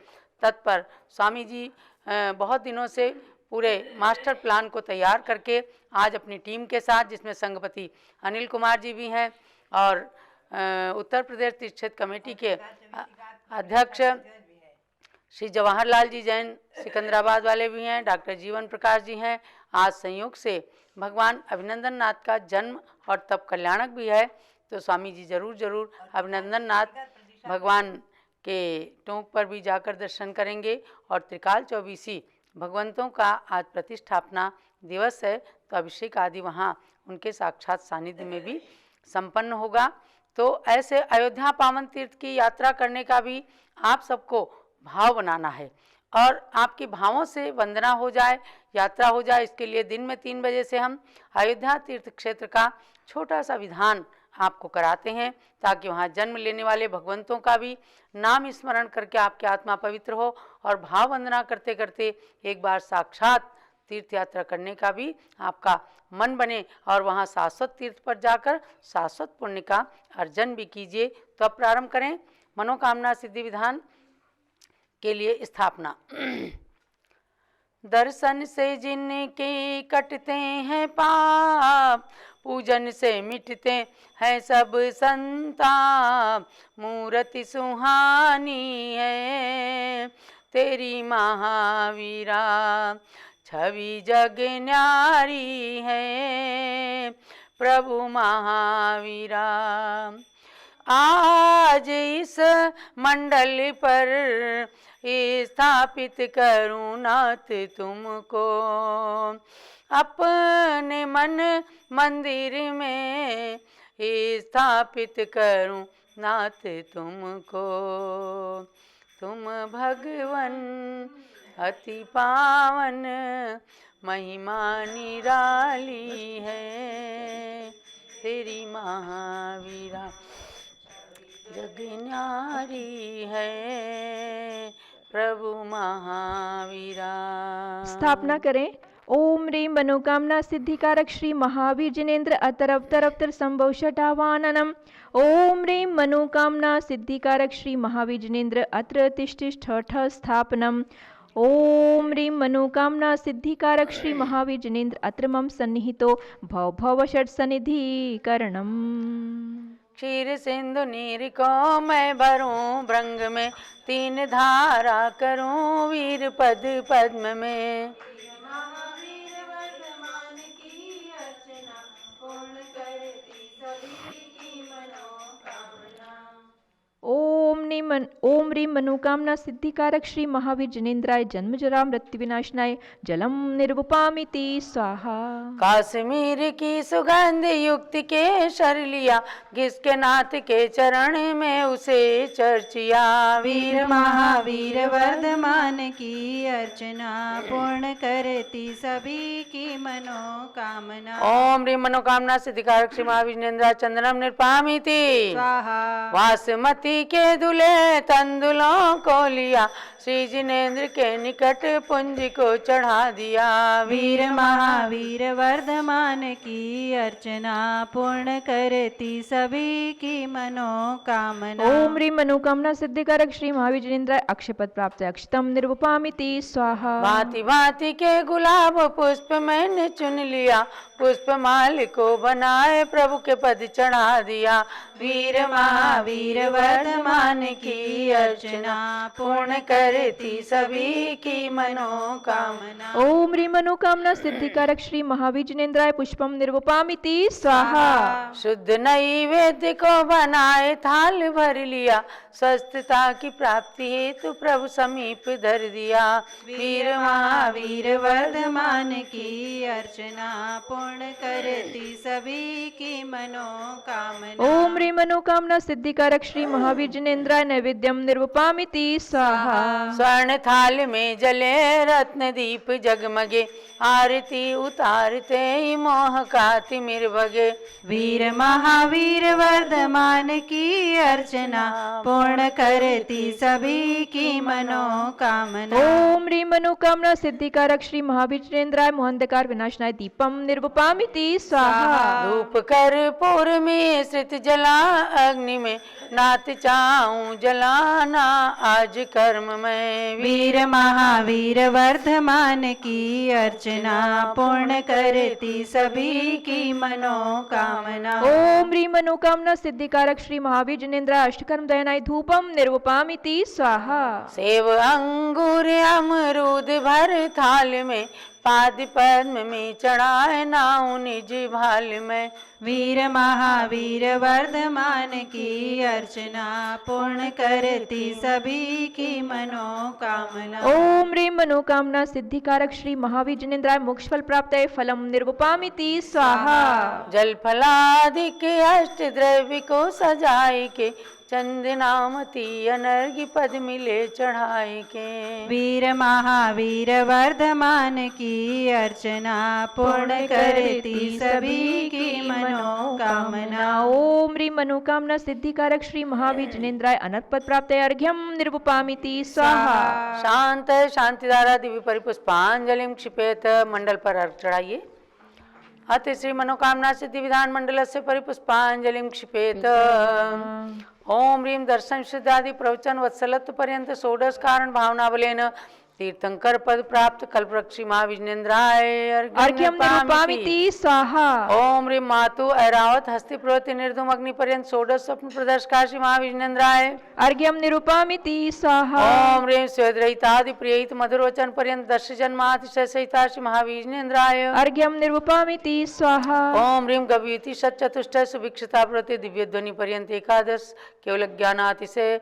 तत्पर स्वामी जी बहुत दिनों से पूरे मास्टर प्लान को तैयार करके आज अपनी टीम के साथ, जिसमें संघपति अनिल कुमार जी भी हैं और उत्तर प्रदेश तीर्थ क्षेत्र कमेटी के अध्यक्ष श्री जवाहरलाल जी जैन सिकंदराबाद वाले भी हैं, डॉक्टर जीवन प्रकाश जी हैं। आज संयोग से भगवान अभिनंदन नाथ का जन्म और तप कल्याणक भी है, तो स्वामी जी जरूर अभिनंदन नाथ भगवान के टोंक पर भी जाकर दर्शन करेंगे। और त्रिकाल चौबीसी भगवंतों का आज प्रतिष्ठापना दिवस है, तो अभिषेक आदि वहाँ उनके साक्षात सानिध्य में भी संपन्न होगा। तो ऐसे अयोध्या पावन तीर्थ की यात्रा करने का भी आप सबको भाव बनाना है और आपके भावों से वंदना हो जाए, यात्रा हो जाए। इसके लिए दिन में 3 बजे से हम अयोध्या तीर्थ क्षेत्र का छोटा सा विधान आपको कराते हैं, ताकि वहाँ जन्म लेने वाले भगवंतों का भी नाम स्मरण करके आपकी आत्मा पवित्र हो और भाव वंदना करते करते एक बार साक्षात तीर्थ यात्रा करने का भी आपका मन बने और वहाँ शाश्वत तीर्थ पर जाकर शाश्वत पुण्य का अर्जन भी कीजिए। तो अब प्रारंभ करें मनोकामना सिद्धि विधान के लिए स्थापना। दर्शन से जिनके कटते हैं पाप, पूजन से मिटते हैं सब संताप। मूर्ति सुहानी है तेरी महावीरा, छवि जग न्यारी है प्रभु महावीरा। आज इस मंडल पर स्थापित करूं नाथ तुमको, अपने मन मंदिर में स्थापित करूं नाथ तुमको। तुम भगवन अति पावन, महिमा निराली है तेरी महावीरा, जग न्यारी है प्रभु महावीरा। स्थापना करें। ओम ह्रीं मनोकामना सिद्धिकारक श्री महावीर जिनेन्द्र अतरवतर संभव शटावाननम। ओम ह्रीं मनोकामना सिद्धिकारक श्री महावीर जिनेन्द्र अत्र तिष्ठिष्ठ स्थापनम। ओम ह्रीं मनोकामना सिद्धिकारक श्री महावीर जिनेन्द्र अत्र मम सन्निहितो भव भव षट सनिधिकरणम। क्षीर सिंधु नीर को मैं भरूं भृंग में, 3 धारा करूं वीर पद पद्म में। ओम ह्रीं ओम ह्रीं मनोकामना सिद्धिकारक श्री महावीर जिनेन्द्राय जन्म जरा मृत्यु विनाशनाय जलम निर्वपामिति स्वाहा। काश्मीर की सुगंध युक्त के शर लिया, जिसके नाथ के चरण में उसे चर्चिया। वीर महावीर वर्धमान की अर्चना पूर्ण करती सभी की मनोकामना। ओम ह्रीं मनोकामना सिद्धिकारक श्री महावीर जिनेन्द्राय चंदनम निर्पामिति स्वाहा। वासमती के दुले तंदुलों को लिया, श्री जिनेन्द्र के निकट पुंज को चढ़ा दिया। वीर महावीर वर्धमान की अर्चना पूर्ण करती सभी की मनोकामना। ओम ह्रीं मनोकामना सिद्धिकारक श्री महावीर जिनेन्द्राय अक्षयपद प्राप्त अक्षतम निर्वपामिति स्वाहा। भांति भांति के गुलाब पुष्प मैंने चुन लिया, पुष्पमाल को बनाए प्रभु के पद चढ़ा दिया। वीर महावीर वर्धमान की अर्चना पूर्ण करती सभी की मनोकामना। ओम ह्रीं मनोकामना सिद्धिकारक श्री महावीर जिनेन्द्राय पुष्पम निर्वपामिति स्वाहा। शुद्ध नैवेद्य को बनाए थाल भर लिया, स्वस्थता की प्राप्ति हेतु प्रभु समीप धर दिया। वीर महावीर वर्धमान की अर्चना पूर्ण करती सभी की मनोकामना। ओम ह्रीं मनोकामना सिद्धिकारक श्री महावीर जिनेन्द्राय नैवेद्यम निर्वपामिति स्वाहा। स्वर्ण थाल में जले रत्न दीप जगमगे, आरती उतारते ही मोह का तिमिर भगे। वीर महावीर वर्धमान की अर्चना पूर्ण करती सभी की मनोकामना। ओम ह्रीं मनोकामना सिद्धिकारक श्री महावीर जिनेन्द्राय मोहंधकार विनाशनाय दीपम निर्वपामिति स्वाहा। धूप कर्पूर में श्रित जला अग्नि में, नाथ चाहूं जलाना आज कर्म में। वीर महावीर वर्धमान की अर्चना पूर्ण करती सभी की मनोकामना। ओम ह्रीं मनोकामना सिद्धिकारक श्री महावीर जिनेन्द्राय अष्टकर्म दयनाय धूपम निर्वपामिति स्वाहा। सेव अंगूर अमरूद भर थाल में, पाद पद्म में चढ़ाए नाऊ निज भाल में। वीर महावीर वर्धमान की अर्चना पूर्ण करती सभी की मनोकामना। ओम ह्रीं मनोकामना सिद्धिकारक श्री महावीर जिनेन्द्राय मोक्ष फल प्राप्त फलम निर्वपामिति स्वाहा। जल फलादिक अष्ट द्रव्य को सजाए के, चंदनामती अनर्घ्य पद मिले चढ़ाए के। वीर महावीर वर्धमान की अर्चना पूर्ण करती सभी की मनोकामना। ओम ह्रीं मनोकामना सिद्धिकारक श्री महावीर जिनेन्द्राय अनंत पद प्राप्त अर्घ्यम निर्वपामिति स्वाहा। शांत शांतिधारा दिव्य परिपुष्पांजलिम क्षिपेत। मंडल पर अर्घ चढ़ाइए। अति श्री मनोकामना सिद्धि विधान मंडल से परिपुष्पांजलिम क्षिपेत। ओम ह्रीं दर्शन सिद्धादि प्रवचन वत्सलत्व पर्यंत षोडश कारण भावनावलेन तीर्थंकर पद प्राप्त कल्पवृक्षी महावीर जिनेन्द्राय अर्घ्यम निर्वपामिति स्वाहा। ओम ह्रीं मातु ऐरावत हस्ति प्रवृत्ति निर्धूम अग्नि पर्यंत षोडश स्वप्न प्रदर्शकाशी महावीर जिनेन्द्राय अर्घ्यम निर्वपामिति स्वाहा। ओम ह्रीं स्वेद्रहितादि प्रियहित मधुर वचन पर्यंत दर्श जन्मातिशय सहिताशी महावीर जिनेन्द्राय अर्घ्यम निर्वपामिति स्वाहा। ओम ह्रीं गव्युति सच्चतुष्टय सुभिक्षता प्रवृत्ति दिव्य ध्वनि पर्यंत एकादश केवल ज्ञानातिशय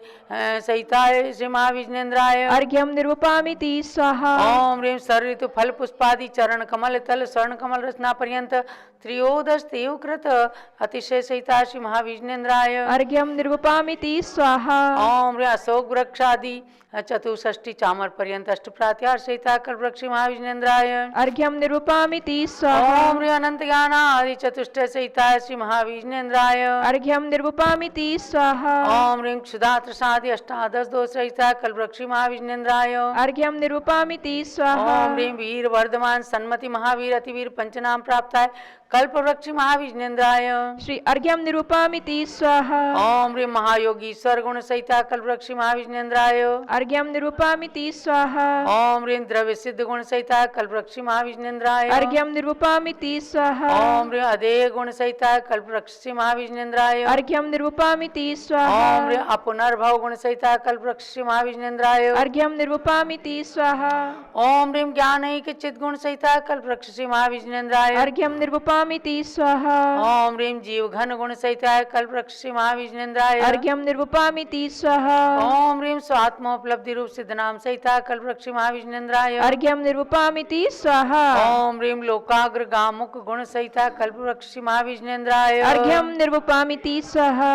सहिताय श्री महावीर जिनेन्द्राय अर्घ्यम निर्वपामिति स्वाहा। ओम ह्रीं सर्व ऋतु फल पुष्पादि चरण कमल तल स्वर्ण कमल रचना पर्यंत त्रयोदश तेयुकृत अतिशय सहिता श्री महावीर जिनेन्द्राय अर्घ्यम निर्वपामिति स्वाहा। ओम ह्रीं अशोक वृक्षादि चतुष्षष्टि चामर पर्यंत अष्ट प्रात्यार सहिता कल्पवृक्ष महावीर जिनेन्द्राय अर्घ्यम निर्वपामिति स्वाहा। ओम ह्रीं अनंत ज्ञान आदि चतुष्टय सहिता श्री महावीर जिनेन्द्राय अर्घ्यम निर्वपामिति स्वाहा। ओम ह्रीं क्षुधा त्रसादि अष्टादश दोष सहिता कल्पवृक्ष महावीर जिनेन्द्राय अर्घ्यम निर्वपामिति स्वाहा। ओम ह्रीं वीर वर्धमान सन्मति महावीर अतिवीर पंचनाम प्राप्त है कल्पवृक्ष महावीर जिनेन्द्राय श्री अर्घ्यम निरूपामिति स्वाहा। ओम ह्रीं महायोगी सर्वगुण सहिता कल्पवृक्ष महावीर जिनेन्द्राय अर्घ्यम निरूपामिति स्वाहा। ओम ह्रीं द्रव्य सिद्ध गुण सहिता कल्पवृक्ष महावीर जिनेन्द्राय अर्घ्यम निरूपामिति स्वाहा। ओम ह्रीं अधेय गुण सहिता कल्पवृक्ष महावीर जिनेन्द्राय अर्घ्यम निरूपामिति स्वाहा। ओम ह्रीं अपुनर्भव गुण सहिता कल्पवृक्ष महावीर जिनेन्द्राय अर्घ्यम निरूपामिति स्वाहा। ओम ह्रीं ज्ञानैक चिद्गुण सहिता कल्पवृक्ष श्री महाविष्णुन्द्राय। अर्घ्यम निर्वपामिति स्वाहा। ओम ह्रीं जीव घन गुण सहिता कल्पवृक्ष श्री महाविष्णुन्द्राय। अर्घ्यम निर्वपामिति स्वाहा। ओम ह्रीं स्वात्मोपलब्धि रूप सिद्ध नाम सहिता कल्पवृक्ष महाविष्णुन्द्राय। अर्घ्यम निर्वपामिति स्वाहा। ओम ह्रीं लोकाग्र गामुक गुण सहिता कल्पवृक्ष महाविष्णुन्द्राय। अर्घ्यम निर्वपामिति स्वाहा।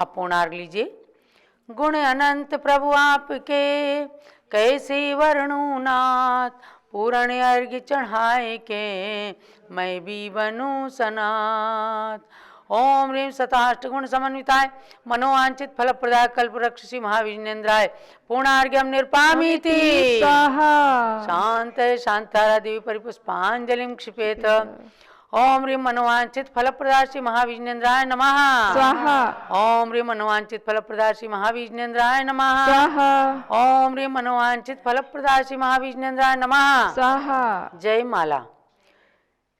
आप पूर्णार्घ लीजिए। गुण अनंत प्रभु आपके कैसे वर्णू नाथ, पूर्ण अर्घ्य चढ़ाए के मैं भी बनूं सनाथ। ओम ह्रीं सताष्ट गुण समन्विताय मनोवांछित फल प्रदाय कल्पवृक्ष श्री महाविष्णुन्द्राय पूर्णार्घ्यम निर्पामीति स्वाहा। शांत शांतारा देवी परिपुष्पांजलिं क्षिपेत। ओम ह्रीं मनोवांछित फल प्रदाय श्री महाविष्णुन्द्राय नमः स्वाहा। ओम ह्रीं मनोवांछित फल प्रदाय श्री महाविष्णुन्द्राय नमः स्वाहा। ओम ह्रीं मनोवांछित फल प्रदाय श्री महाविष्णुन्द्राय नमः स्वाहा। जय माला।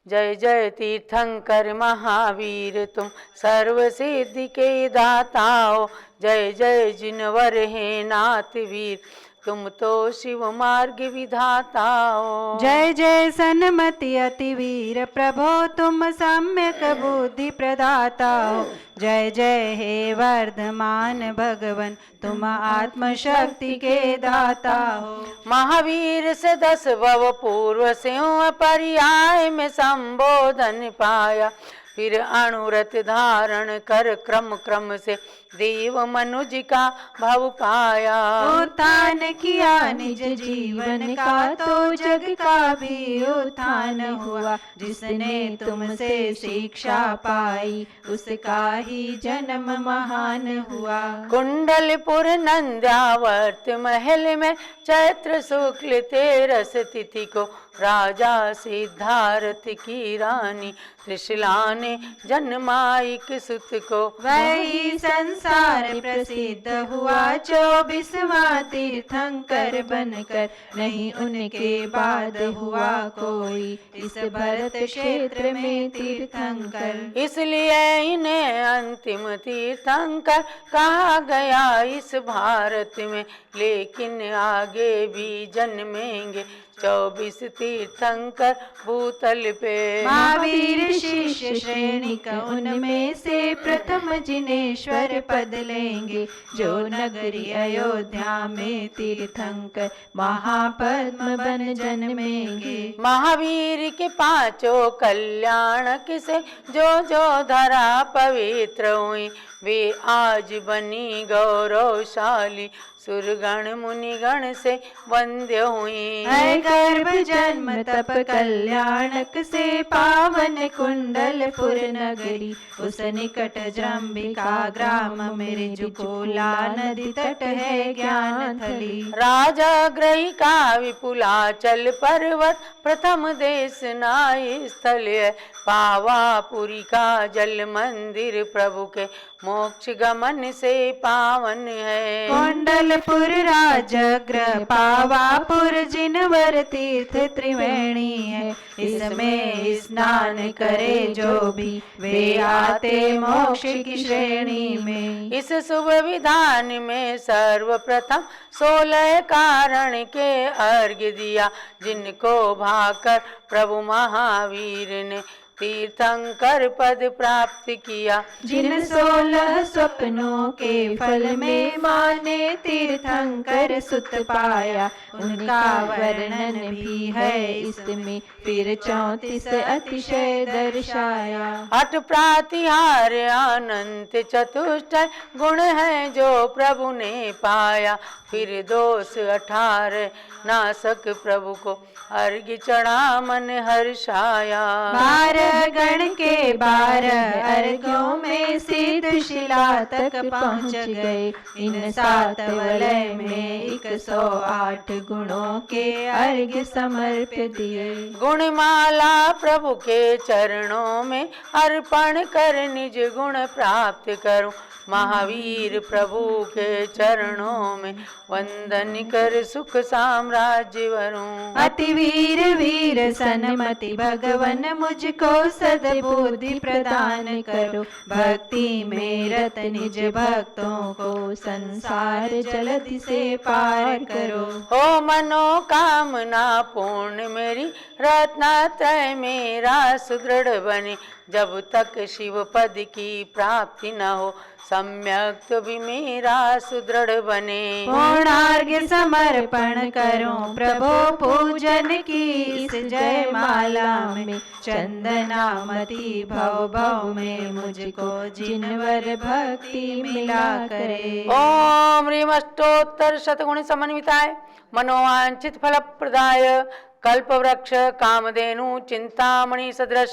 जय जय तीर्थंकर महावीर तुम सर्व सिद्धि के दाता हो। जय जय जिनवर हे नाथ वीर तुम तो शिव मार्ग विधाता हो। जय जय सन्मति अति वीर प्रभो तुम सम्यक बुद्धि प्रदाता हो। जय जय हे वर्धमान भगवन तुम आत्मशक्ति के दाता हो। महावीर से 10 भव पूर्व से पर्याय में संबोधन पाया, फिर अणुरत धारण कर क्रम क्रम से देव मनुज का भव पाया। उत्थान किया निज जीवन का तो जग का भी उत्थान हुआ। जिसने तुमसे शिक्षा पाई उसका ही जन्म महान हुआ। कुंडलपुर नंद्यावर्त महल में चैत्र शुक्ल 13 तिथि को राजा सिद्धार्थ की रानी त्रिशला ने जन्माइक सुत को। वही संसार प्रसिद्ध हुआ 24वां तीर्थंकर बनकर। नहीं उनके बाद हुआ कोई इस भरत क्षेत्र में तीर्थंकर। इसलिए इन्हें अंतिम तीर्थंकर कहा गया इस भारत में। लेकिन आगे भी जन्मेंगे 24 तीर्थंकर भूतल पे। महावीर शिष्य श्रेणी का उनमें से प्रथम जिनेश्वर पद लेंगे। जो नगरी अयोध्या में तीर्थंकर महापद्म बन जन्मेंगे। महावीर के 5 कल्याणक से जो धरा पवित्र हुई, वे आज बनी गौरवशाली सुरगण मुनिगण से वंद्य हुई। है गर्भ जन्म तप कल्याणक से पावन कुंडलपुर नगरी। उस निकट जम्बिका ग्राम मेरे जुकोला नदी तट है ज्ञान थली। राजा ग्रही का विपुलाचल पर्वत प्रथम देश नाय स्थल है। पावापुरी का जल मंदिर प्रभु के मोक्ष गमन से पावन है। कुंडलपुर राजगृह पावापुर जिनवर तीर्थ त्रिवेणी है। इसमें स्नान करे जो भी वे आते मोक्ष की श्रेणी में। इस शुभ विधान में सर्वप्रथम 16 कारण के अर्घ्य दिया, जिनको भाकर प्रभु महावीर ने तीर्थंकर पद प्राप्त किया। जिन 16 स्वप्नों के फल में माने तीर्थंकर सुत पाया। उनका वर्णन भी है इसमें फिर 34 अतिशय दर्शाया। 8 प्रातिहार अनंत चतुष्टय गुण है जो प्रभु ने पाया। फिर दोष 18 नासक प्रभु को अर्घ्य चढ़ा मन हर्षाया। 12 गण के 12 अर्घ्यों में सिद्ध शिला तक पहुँच गए। इन 7 वलय में 108 गुणों के अर्घ्य समर्पित दिए। गुणमाला प्रभु के चरणों में अर्पण कर निज गुण प्राप्त करूं। महावीर प्रभु के चरणों में वंदन कर सुख साम्राज्य वरूं। अति वीर वीर सन्मति भगवन मुझको सद्बुद्धि प्रदान करो। भक्ति में रत निज भक्तों को संसार जलधि से पार करो। हो मनोकामना पूर्ण मेरी रत्नात्रय मेरा सुदृढ़ बने। जब तक शिव पद की प्राप्ति न हो सम्यक तो भी मेरा सुदृढ़ बने। पूर्णार्घ्य समर्पण करूं प्रभु पूजन की इस जयमाला में। चंदनामती भव भव में मुझको जिनवर भक्ति मिला करे। ओम ह्रीम अष्टोत्तर शतगुण समन्विताय मनोवांछित फल प्रदाय कल्प वृक्ष कामधेनु चिंतामणि सदृश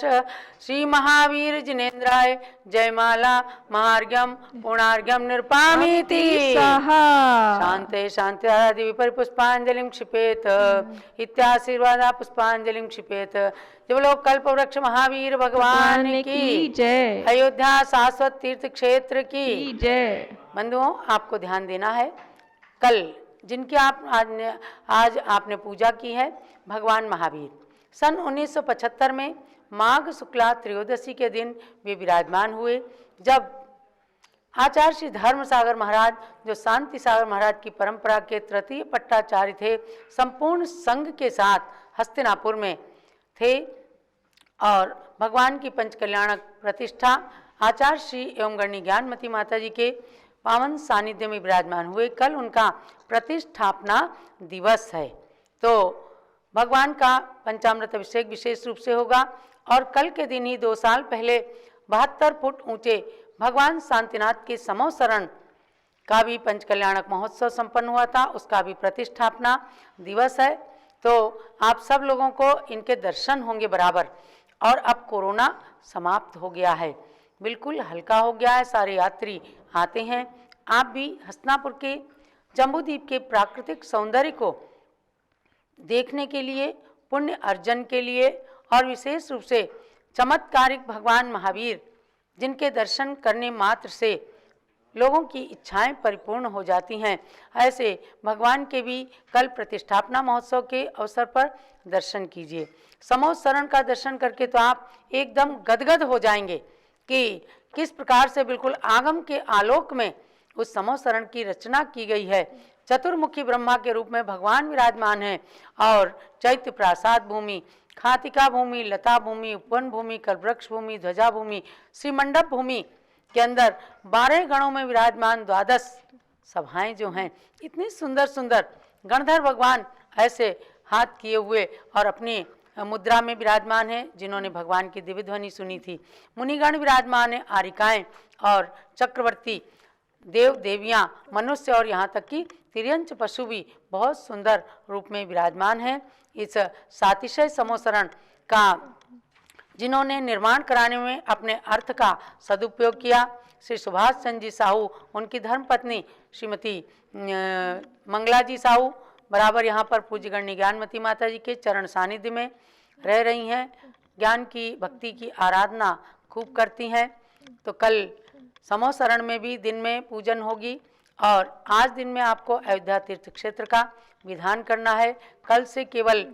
श्री महावीर जिनेन्द्राय जयमाला महार्घ्यम पूर्णार्घ्यम निरुपामीति। शांते शांति आदि विपरिपुष्पांजलिं क्षिपेत इत्याशीर्वादा पुष्पांजलिं क्षिपेत। जब लोग कल्प वृक्ष महावीर भगवान की जय। अयोध्या शाश्वत तीर्थ क्षेत्र की जय। बंधुओं, आपको ध्यान देना है, कल जिनकी आज आपने पूजा की है भगवान महावीर, सन 1975 में माघ शुक्ला त्रयोदशी के दिन वे विराजमान हुए, जब आचार्य श्री धर्म सागर महाराज, जो शांति सागर महाराज की परंपरा के तृतीय पट्टाचार्य थे, संपूर्ण संघ के साथ हस्तिनापुर में थे और भगवान की पंच कल्याणक प्रतिष्ठा आचार्य श्री एवं गणनी ज्ञानमती माता जी के पावन सानिध्य में विराजमान हुए। कल उनका प्रतिष्ठापना दिवस है, तो भगवान का पंचामृत अभिषेक विशेष रूप से होगा। और कल के दिन ही 2 साल पहले 72 फुट ऊंचे भगवान शांतिनाथ के समोसरण का भी पंच कल्याणक महोत्सव संपन्न हुआ था, उसका भी प्रतिष्ठापना दिवस है। तो आप सब लोगों को इनके दर्शन होंगे बराबर। और अब कोरोना समाप्त हो गया है, बिल्कुल हल्का हो गया है, सारे यात्री आते हैं। आप भी हस्तिनापुर के जम्बूद्वीप के प्राकृतिक सौंदर्य को देखने के लिए, पुण्य अर्जन के लिए और विशेष रूप से चमत्कारिक भगवान महावीर, जिनके दर्शन करने मात्र से लोगों की इच्छाएं परिपूर्ण हो जाती हैं, ऐसे भगवान के भी कल प्रतिष्ठापना महोत्सव के अवसर पर दर्शन कीजिए। समोसरण का दर्शन करके तो आप एकदम गदगद हो जाएंगे कि किस प्रकार से बिल्कुल आगम के आलोक में उस समोसरण की रचना की गई है। चतुर्मुखी ब्रह्मा के रूप में भगवान विराजमान हैं और चैत्य प्रासाद भूमि, खातिका भूमि, लता भूमि, उपवन भूमि, कल्पवृक्ष भूमि, ध्वजा भूमि, श्रीमंडप भूमि के अंदर 12 गणों में विराजमान 12 सभाएं जो हैं, इतनी सुंदर सुंदर गणधर भगवान ऐसे हाथ किए हुए और अपनी मुद्रा में विराजमान हैं, जिन्होंने भगवान की दिव्य ध्वनि सुनी थी। मुनिगण विराजमान हैं, आरिकाएं और चक्रवर्ती देव देवियां, मनुष्य और यहाँ तक कि तिर्यंच पशु भी बहुत सुंदर रूप में विराजमान हैं। इस सातिशय समोसरण का जिन्होंने निर्माण कराने में अपने अर्थ का सदुपयोग किया, श्री सुभाष चंद्र जी साहू, उनकी धर्मपत्नी श्रीमती मंगला जी साहू बराबर यहाँ पर पूज्य गणनी ज्ञानमती माता जी के चरण सानिध्य में रह रही हैं, ज्ञान की भक्ति की आराधना खूब करती हैं। तो कल समोसरण में भी दिन में पूजन होगी और आज दिन में आपको अयोध्या तीर्थ क्षेत्र का विधान करना है। कल से केवल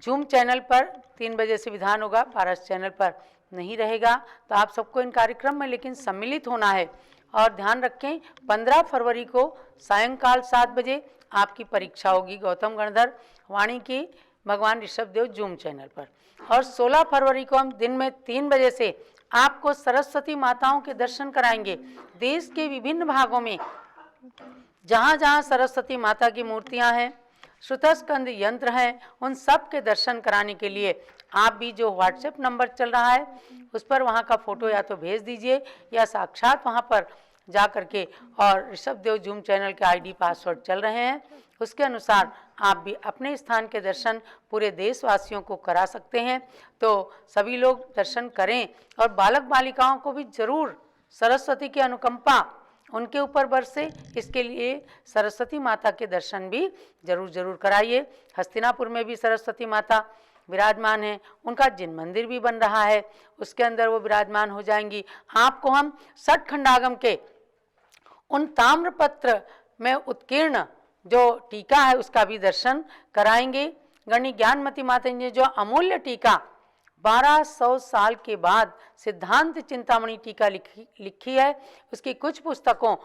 जूम चैनल पर 3 बजे से विधान होगा, पारस चैनल पर नहीं रहेगा। तो आप सबको इन कार्यक्रम में लेकिन सम्मिलित होना है। और ध्यान रखें, 15 फरवरी को सायंकाल 7 बजे आपकी परीक्षा होगी गौतम गणधर वाणी की भगवान ऋषभ देव जूम चैनल पर। और 16 फरवरी को हम दिन में 3 बजे से आपको सरस्वती माताओं के दर्शन कराएंगे। देश के विभिन्न भागों में जहाँ जहाँ सरस्वती माता की मूर्तियाँ हैं, श्रुतस्कंद यंत्र हैं, उन सब के दर्शन कराने के लिए आप भी जो व्हाट्सएप नंबर चल रहा है उस पर वहाँ का फ़ोटो या तो भेज दीजिए या साक्षात वहाँ पर जा करके, और ऋषभ देव जूम चैनल के आईडी पासवर्ड चल रहे हैं, उसके अनुसार आप भी अपने स्थान के दर्शन पूरे देशवासियों को करा सकते हैं। तो सभी लोग दर्शन करें और बालक बालिकाओं को भी जरूर सरस्वती की अनुकंपा उनके ऊपर बरसे, इसके लिए सरस्वती माता के दर्शन भी जरूर कराइए। हस्तिनापुर में भी सरस्वती माता विराजमान है, उनका जिन मंदिर भी बन रहा है, उसके अंदर वो विराजमान हो जाएंगी। आपको हम 60 खंडागम के उन ताम्रपत्र में उत्कीर्ण जो टीका है उसका भी दर्शन कराएंगे। गणनी ज्ञानमती माता जी ने जो अमूल्य टीका 1200 साल के बाद सिद्धांत चिंतामणि टीका लिखी है। उसकी कुछ पुस्तकों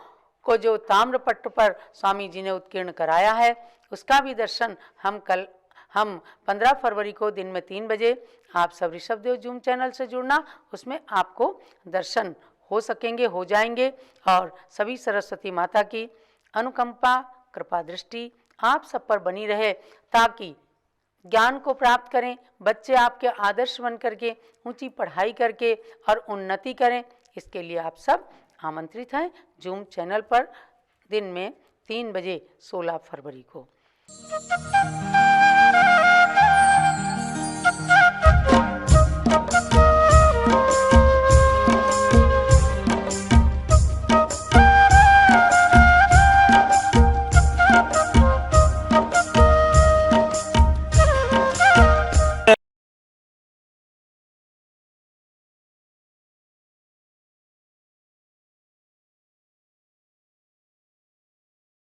को जो ताम्रपट्ट पर स्वामी जी ने उत्कीर्ण कराया है, उसका भी दर्शन हम 15 फरवरी को दिन में 3 बजे, आप सब ऋषभदेव जूम चैनल से जुड़ना, उसमें आपको दर्शन हो सकेंगे, हो जाएंगे। और सभी सरस्वती माता की अनुकंपा, कृपा दृष्टि आप सब पर बनी रहे, ताकि ज्ञान को प्राप्त करें, बच्चे आपके आदर्श बन करके ऊंची पढ़ाई करके और उन्नति करें। इसके लिए आप सब आमंत्रित हैं जूम चैनल पर दिन में 3 बजे 16 फरवरी को।